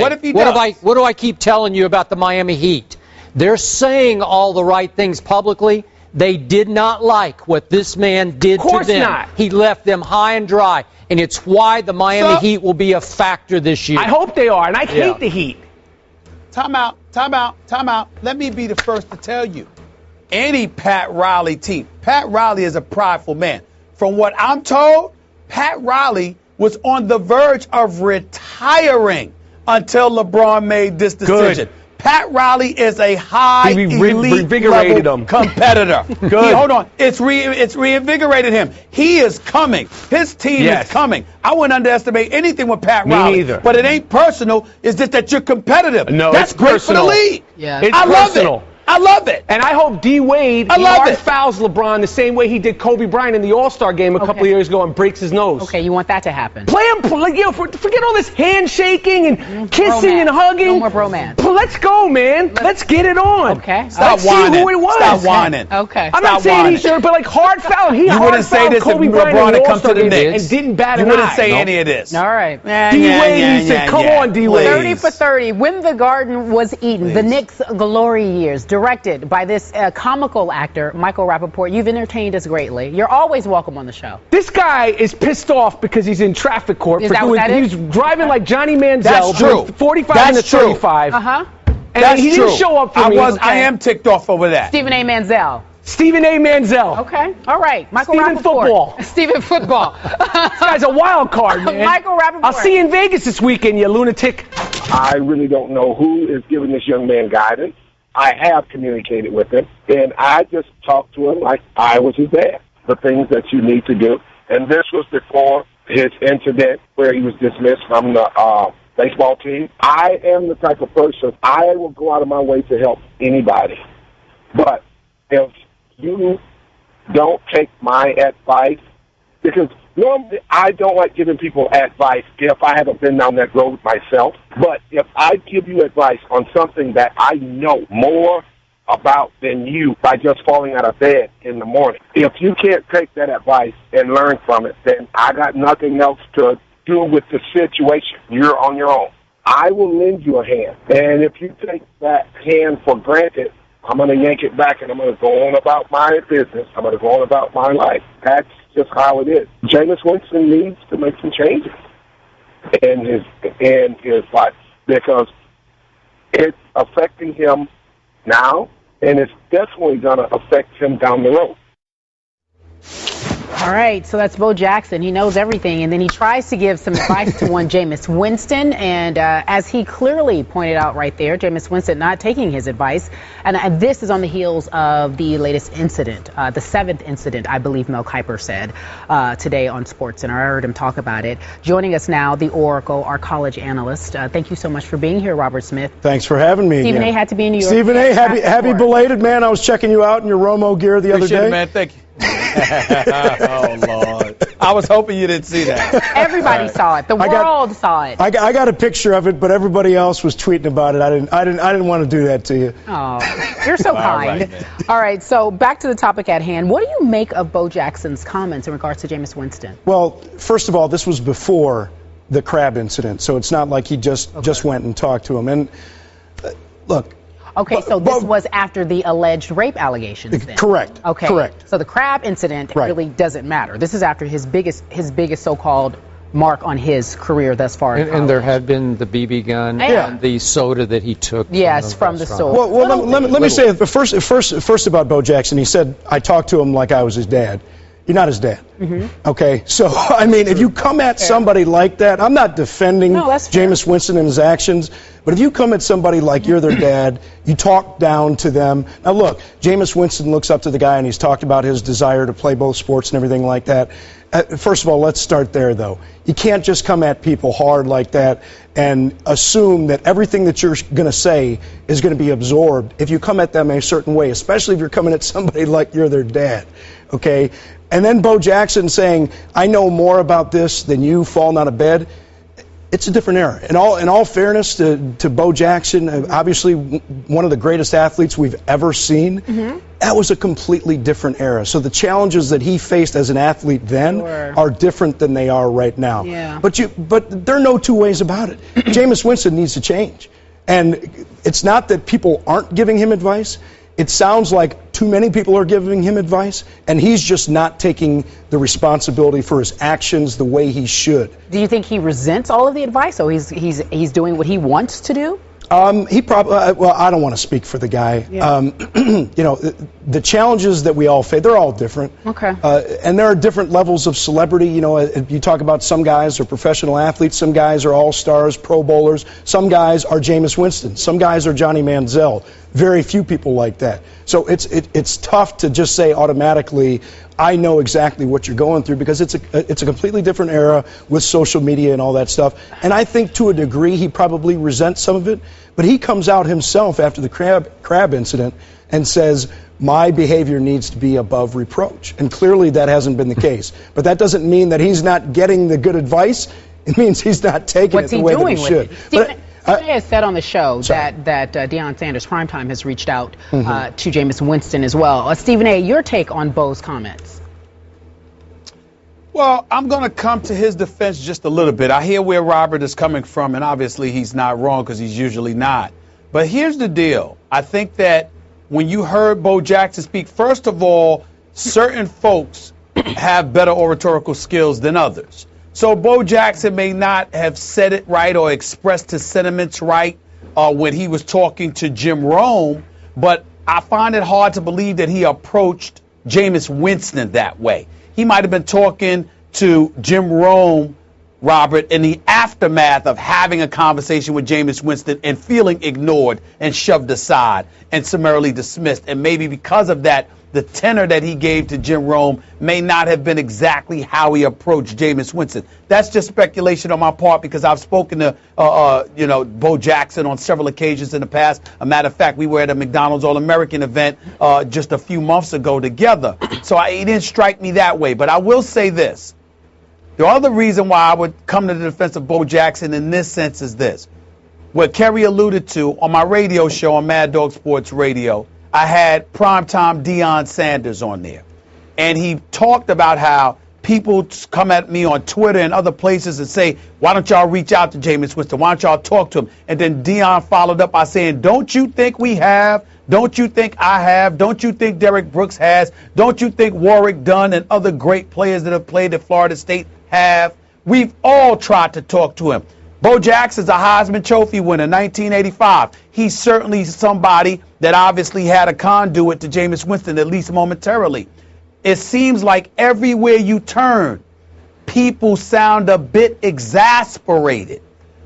What if he does? What do I keep telling you about the Miami Heat? They're saying all the right things publicly. They did not like what this man did to them. Of course not. He left them high and dry, and it's why the Miami Heat will be a factor this year. I hope they are, and I hate the Heat. Time out. Let me be the first to tell you. Any Pat Riley team. Pat Riley is a prideful man. From what I'm told, Pat Riley was on the verge of retiring until LeBron made this decision. Good. Pat Riley is a high elite level competitor. Good. Hold on. It's reinvigorated him. He is coming. His team is coming. I wouldn't underestimate anything with Pat Riley. Me neither. But it ain't personal. It's just that you're competitive. No, that's it's great personal. for the league. Yeah. It's I personal. love it. I love it. And I hope D. Wade fouls LeBron the same way he did Kobe Bryant in the All-Star game a couple of years ago and breaks his nose. Okay, you want that to happen. Play him, forget all this handshaking and kissing and hugging. No more bromance. Let's go, man. Let's get it on. Okay. Stop whining. See who it was. Stop whining. Okay. I'm not saying he should, but like hard foul. He hard fouled Kobe Bryant in the All-Star game and didn't bat an eye. You wouldn't say any of this. All right. D. Wade, he said, come on, D. Wade. 30 for 30. When the Garden was eaten. The Knicks' glory years. Directed by this comical actor, Michael Rappaport. You've entertained us greatly. You're always welcome on the show. This guy is pissed off because he's in traffic court. Is that what that is? He's driving like Johnny Manziel. That's true. 45 minutes 35. Uh-huh. And he didn't show up for me. I am ticked off over that. Stephen A. Manziel. Stephen A. Manziel. Okay. All right. Michael Stephen Rappaport. Football. Stephen Football. This guy's a wild card, man. Michael Rappaport. I'll see you in Vegas this weekend, you lunatic. I really don't know who is giving this young man guidance. I have communicated with him, and I just talked to him like I was his dad. The things that you need to do. And this was before his incident where he was dismissed from the baseball team. I am the type of person, I will go out of my way to help anybody. But if you don't take my advice, because normally I don't like giving people advice if I haven't been down that road myself. But if I give you advice on something that I know more about than you by just falling out of bed in the morning, if you can't take that advice and learn from it, then I got nothing else to do with the situation. You're on your own. I will lend you a hand. And if you take that hand for granted, I'm going to yank it back and I'm going to go on about my business. I'm going to go on about my life. That's just how it is. Jameis Winston needs to make some changes in his life because it's affecting him now, and it's definitely going to affect him down the road. All right, so that's Bo Jackson. He knows everything, and then he tries to give some advice to one Jameis Winston, and as he clearly pointed out right there, Jameis Winston not taking his advice, and this is on the heels of the latest incident, the 7th incident, I believe Mel Kiper said today on SportsCenter. I heard him talk about it. Joining us now, the Oracle, our college analyst. Thank you so much for being here, Robert Smith. Thanks for having me. Stephen A. had to be in New York. Stephen A., happy belated, man. I was checking you out in your Romo gear the other day. It, man. Thank you. Oh, Lord. I was hoping you didn't see that. Everybody saw it. The world saw it. I got a picture of it, but everybody else was tweeting about it. I didn't want to do that to you. Oh, you're so kind. All right, so back to the topic at hand. What do you make of Bo Jackson's comments in regards to Jameis Winston? Well, first of all, this was before the crab incident, so it's not like he just went and talked to him. And look. Okay, so this was after the alleged rape allegations then? Correct. Okay. Correct. So the crab incident really doesn't matter. This is after his biggest so-called mark on his career thus far. And there had been the BB gun and the soda that he took. Yes, from the soda. Well, let me say first about Bo Jackson. He said, I talked to him like I was his dad. you're not his dad. Mm-hmm. Okay? So, I mean, if you come at somebody like that, I'm not defending Jameis Winston and his actions, but if you come at somebody like you're their dad, you talk down to them. Now, look, Jameis Winston looks up to the guy, and he's talked about his desire to play both sports and everything like that. First of all, let's start there, though. You can't just come at people hard like that and assume that everything that you're going to say is going to be absorbed if you come at them a certain way, especially if you're coming at somebody like you're their dad, okay? And then Bo Jackson saying, I know more about this than you falling out of bed. It's a different era. In all fairness to Bo Jackson, obviously one of the greatest athletes we've ever seen, that was a completely different era. So the challenges that he faced as an athlete then are different than they are right now. Yeah. But there are no two ways about it. Jameis Winston needs to change. And it's not that people aren't giving him advice. It sounds like too many people are giving him advice, and he's just not taking the responsibility for his actions the way he should. Do you think he resents all of the advice, or he's doing what he wants to do? He probably, well, I don't want to speak for the guy. Yeah. You know, the challenges that we all face, they're all different. Okay. And there are different levels of celebrity. You know, you talk about some guys are professional athletes, some guys are all-stars, pro bowlers, some guys are Jameis Winston, some guys are Johnny Manziel. Very few people like that. So it's tough to just say automatically, I know exactly what you're going through, because it's a completely different era with social media and all that stuff. And I think to a degree he probably resents some of it, but he comes out himself after the crab incident and says, my behavior needs to be above reproach. And clearly that hasn't been the case. But that doesn't mean that he's not getting the good advice. It means he's not taking it the way that he should. Stephen A has said on the show that Deion Sanders Primetime has reached out to Jameis Winston as well. Stephen A., your take on Bo's comments? Well, I'm going to come to his defense just a little bit. I hear where Robert is coming from, and obviously he's not wrong because he's usually not. But here's the deal. I think that when you heard Bo Jackson speak, first of all, certain folks have better oratorical skills than others. So Bo Jackson may not have said it right or expressed his sentiments right when he was talking to Jim Rome, but I find it hard to believe that he approached Jameis Winston that way. He might have been talking to Jim Rome, Robert, in the aftermath of having a conversation with Jameis Winston and feeling ignored and shoved aside and summarily dismissed. And maybe because of that, the tenor that he gave to Jim Rome may not have been exactly how he approached Jameis Winston. That's just speculation on my part, because I've spoken to, Bo Jackson on several occasions in the past. A matter of fact, we were at a McDonald's All-American event just a few months ago together. So it didn't strike me that way. But I will say this. The other reason why I would come to the defense of Bo Jackson in this sense is this. What Kerry alluded to on my radio show on Mad Dog Sports Radio, I had primetime Deion Sanders on there. And he talked about how people come at me on Twitter and other places and say, why don't y'all reach out to Jameis Winston? Why don't y'all talk to him? And then Deion followed up by saying, don't you think we have? Don't you think I have? Don't you think Derek Brooks has? Don't you think Warwick Dunn and other great players that have played at Florida State have? We've all tried to talk to him. Bo Jackson's a Heisman Trophy winner, 1985. He's certainly somebody that obviously had a conduit to Jameis Winston, at least momentarily. It seems like everywhere you turn, people sound a bit exasperated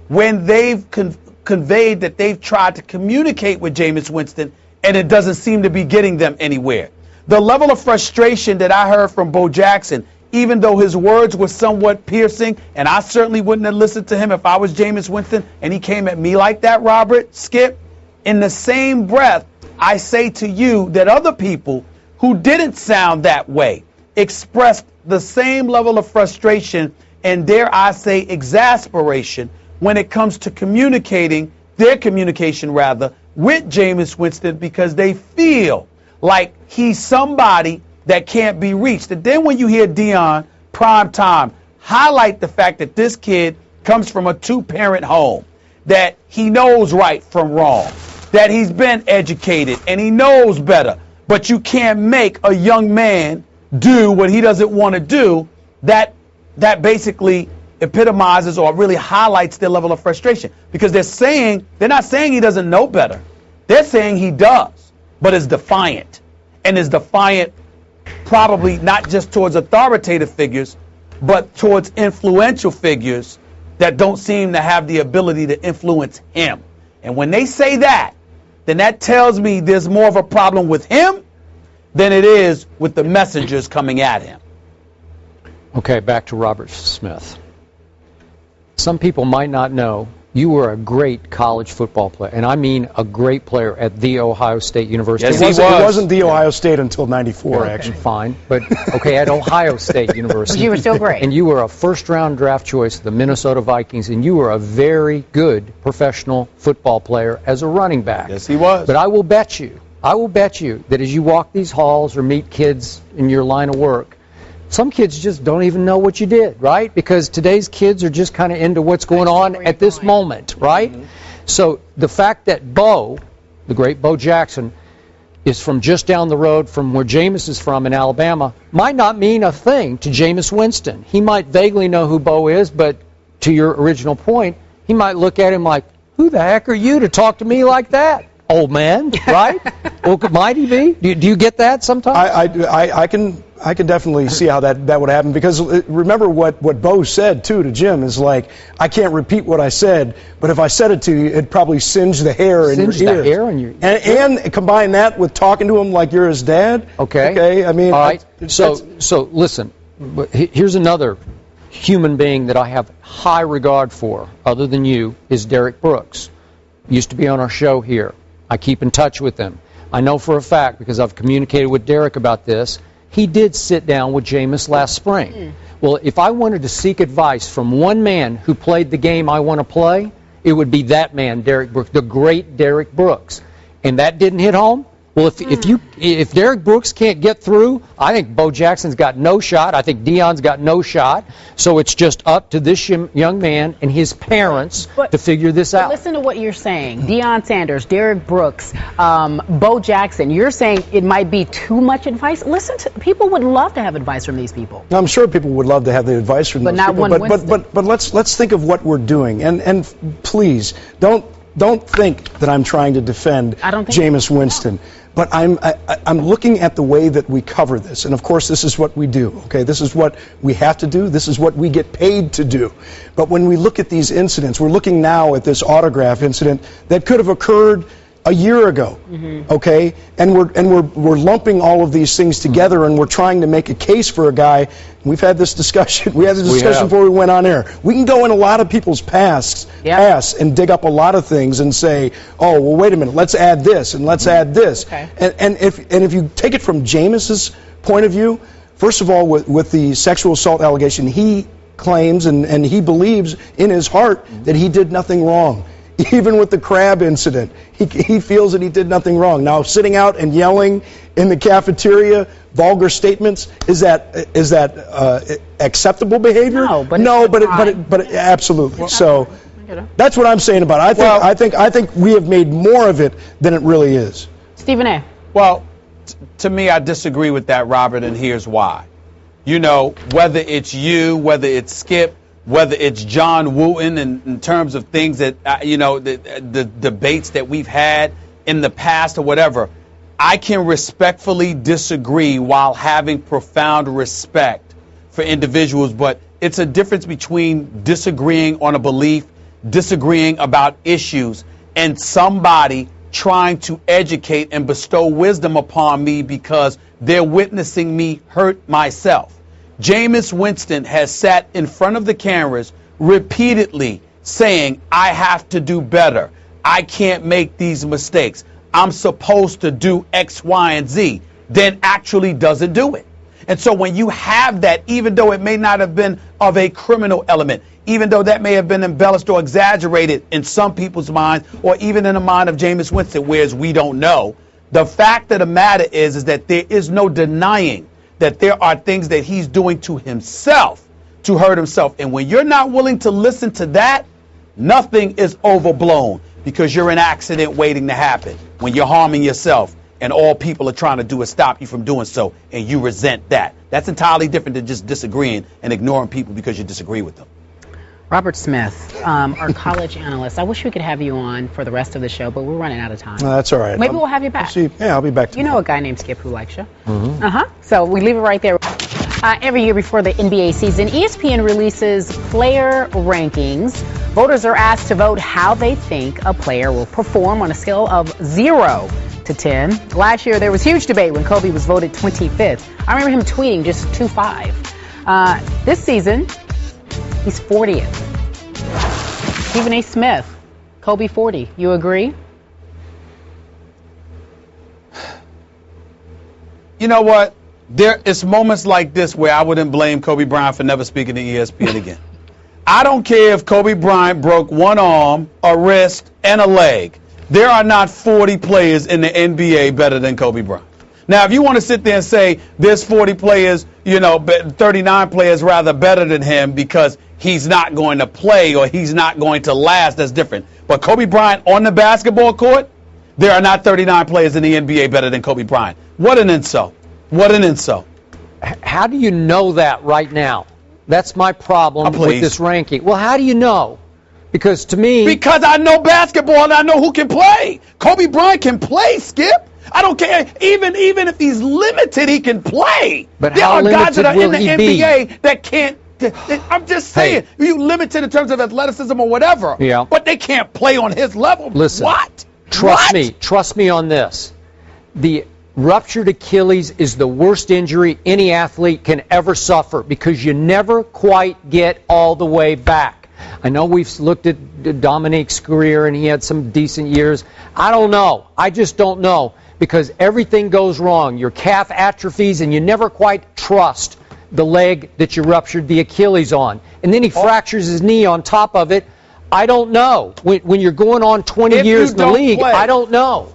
when they've conveyed that they've tried to communicate with Jameis Winston and it doesn't seem to be getting them anywhere. The level of frustration that I heard from Bo Jackson, even though his words were somewhat piercing, and I certainly wouldn't have listened to him if I was Jameis Winston and he came at me like that, Robert, Skip, in the same breath, I say to you that other people who didn't sound that way expressed the same level of frustration and, dare I say, exasperation when it comes to communicating, their communication rather, with Jameis Winston, because they feel like he's somebody that can't be reached. And then when you hear Deion, primetime, highlight the fact that this kid comes from a two-parent home, that he knows right from wrong, that he's been educated and he knows better, but you can't make a young man do what he doesn't want to do, that basically epitomizes or really highlights their level of frustration, because they're not saying he doesn't know better. They're saying he does, but is defiant, and is defiant probably not just towards authoritative figures, but towards influential figures that don't seem to have the ability to influence him. And when they say that, then that tells me there's more of a problem with him than it is with the messengers coming at him. Okay, back to Robert Smith. Some people might not know you were a great college football player, and I mean a great player at The Ohio State University. Yes, it wasn't The Ohio State until '94, actually. Fine, but okay, at Ohio State University. You were still great. And you were a first-round draft choice of the Minnesota Vikings, and you were a very good professional football player as a running back. Yes, he was. But I will bet you that as you walk these halls or meet kids in your line of work, some kids just don't even know what you did, right? Because today's kids are just kind of into what's going on at this moment, right? Mm-hmm. So the fact that Bo, the great Bo Jackson, is from just down the road from where Jameis is from in Alabama might not mean a thing to Jameis Winston. He might vaguely know who Bo is, but to your original point, he might look at him like, who the heck are you to talk to me like that, old man, right? Well, might he be? Do you get that sometimes? I can definitely see how that would happen, because remember what Bo said too to Jim is like, I can't repeat what I said, but if I said it to you, it'd probably singe the hair in your ears. The hair in your ears. And combine that with talking to him like you're his dad. Okay. I mean, all right. So listen, here's another human being that I have high regard for, other than you, is Derek Brooks. Used to be on our show here. I keep in touch with him. I know for a fact, because I've communicated with Derek about this, he did sit down with Jameis last spring. Well, if I wanted to seek advice from one man who played the game I want to play, it would be that man, Derek Brooks, the great Derek Brooks. And that didn't hit home? Well, if Derek Brooks can't get through, I think Bo Jackson's got no shot. I think Deion's got no shot. So it's just up to this young man and his parents to figure this out. Listen to what you're saying. Deion Sanders, Derek Brooks, Bo Jackson. You're saying it might be too much advice. Listen to people would love to have advice from these people. I'm sure people would love to have the advice from those people. But let's think of what we're doing. And please don't think that I'm trying to defend Jameis Winston. But I'm looking at the way that we cover this. And, of course, this is what we do, okay? This is what we have to do. This is what we get paid to do. But when we look at these incidents, we're looking now at this autograph incident that could have occurred a year ago, okay? And we're lumping all of these things together, and we're trying to make a case for a guy. We've had this discussion. We had the discussion before we went on air. We can go in a lot of people's past and dig up a lot of things and say, oh, well, wait a minute, let's add this and let's add this. Okay. And if you take it from Jameis's point of view, first of all, with the sexual assault allegation, he claims and he believes in his heart that he did nothing wrong. Even with the crab incident, he feels that he did nothing wrong. Now, sitting out and yelling in the cafeteria vulgar statements, is that acceptable behavior? No, but absolutely. So that's what I'm saying about it. I think we have made more of it than it really is. Stephen A. Well, to me, I disagree with that, Robert, and here's why. You know, whether it's you, whether it's Skip, whether it's John Wooten in terms of things that, the debates that we've had in the past or whatever, I can respectfully disagree while having profound respect for individuals. But it's a difference between disagreeing on a belief, disagreeing about issues, and somebody trying to educate and bestow wisdom upon me because they're witnessing me hurt myself. Jameis Winston has sat in front of the cameras repeatedly saying, I have to do better. I can't make these mistakes. I'm supposed to do X, Y, and Z, then actually doesn't do it. And so when you have that, even though it may not have been of a criminal element, even though that may have been embellished or exaggerated in some people's minds, or even in the mind of Jameis Winston, whereas we don't know, the fact of the matter is that there is no denying that there are things that he's doing to himself to hurt himself. And when you're not willing to listen to that, nothing is overblown because you're an accident waiting to happen when you're harming yourself and all people are trying to do is stop you from doing so, and you resent that. That's entirely different than just disagreeing and ignoring people because you disagree with them. Robert Smith, our college analyst. I wish we could have you on for the rest of the show, but we're running out of time. No, that's all right. Maybe we'll have you back. Yeah, I'll be back tomorrow. You know a guy named Skip who likes you. So we leave it right there. Every year before the NBA season, ESPN releases player rankings. Voters are asked to vote how they think a player will perform on a scale of 0 to 10. Last year, there was huge debate when Kobe was voted 25th. I remember him tweeting just 2.5. This season, he's 40th. Stephen A. Smith, Kobe 40. You agree? You know what? There is moments like this where I wouldn't blame Kobe Bryant for never speaking to ESPN again. I don't care if Kobe Bryant broke one arm, a wrist, and a leg. There are not 40 players in the NBA better than Kobe Bryant. Now, if you want to sit there and say there's 40 players, 39 players rather better than him because he's not going to play or he's not going to last, that's different. But Kobe Bryant on the basketball court, there are not 39 players in the NBA better than Kobe Bryant. What an insult. What an insult. How do you know that right now? That's my problem with this ranking. Well, how do you know? Because to me... Because I know basketball and I know who can play. Kobe Bryant can play, Skip. I don't care. Even if he's limited, he can play. But there how are guys that are in the NBA be? That can't... I'm just saying, you limited in terms of athleticism or whatever. Yeah. But they can't play on his level. Listen, what? Trust me on this. The ruptured Achilles is the worst injury any athlete can ever suffer because you never quite get all the way back. I know we've looked at Dominique's career and he had some decent years. I don't know. I just don't know because everything goes wrong. Your calf atrophies and you never quite trust the leg that you ruptured the Achilles on. And then he fractures his knee on top of it. I don't know. When you're going on 20 years in the league, I don't know.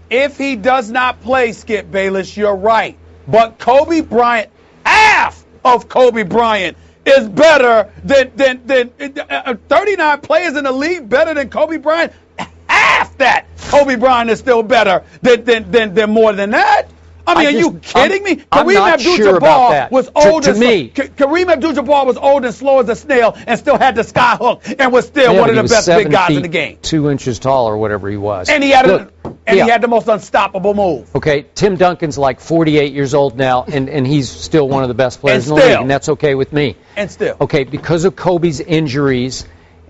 If he does not play, Skip Bayless, you're right. But Kobe Bryant, half of Kobe Bryant is better than 39 players in the league better than Kobe Bryant. Half that Kobe Bryant is still better than more than that. I mean, are you kidding me? Kareem Abdul-Jabbar was old Kareem Abdul-Jabbar was old and slow as a snail and still had the sky hook and was still one of the best big guys in the game. 2 inches tall or whatever he was. And he had he had the most unstoppable move. Okay, Tim Duncan's like 48 years old now, and he's still one of the best players in the league, and that's okay with me. And still. Okay, because of Kobe's injuries,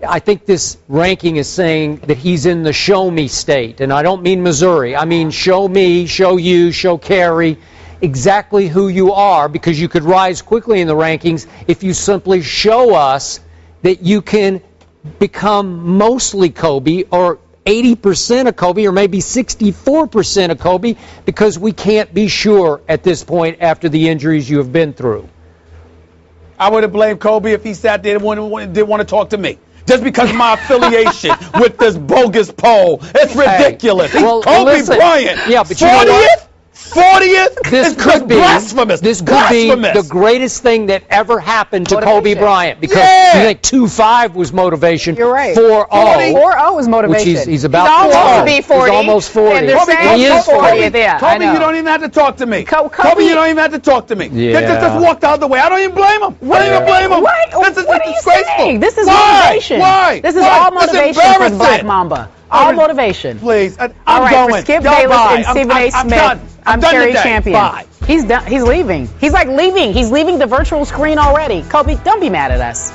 I think this ranking is saying that he's in the show me state, and I don't mean Missouri. I mean show me, show you, show Carrie exactly who you are, because you could rise quickly in the rankings if you simply show us that you can become mostly Kobe or 80% of Kobe or maybe 64% of Kobe, because we can't be sure at this point after the injuries you have been through. I would have blamed Kobe if he sat there and didn't want to talk to me. Just because of my affiliation with this bogus poll. It's ridiculous. Well, Kobe Bryant, yeah, but 40th? 40th? This could be blasphemous. This could be the greatest thing that ever happened to Kobe Bryant, because you think 2.5 was motivation. You're right. 4.0. 4.0 was motivation. Which he's about 40. He's 40. He's almost 40. And they're saying he is 40. Kobe, you don't even have to talk to me. Kobe, you don't even have to talk to me. Yeah. Just walk the other way. I don't even blame him. I don't even blame him. What? This is What are you disgraceful. saying? This is Why? motivation. Why? This is Why? all motivation It's for the Black embarrassing. Mamba. All motivation. Please. All right, going. for Skip Y'all Bayless bye. and Stephen A. I'm Smith, done. I'm done Terry today. Champion. Bye. He's done. He's leaving. He's like leaving. He's leaving the virtual screen already. Kobe, don't be mad at us.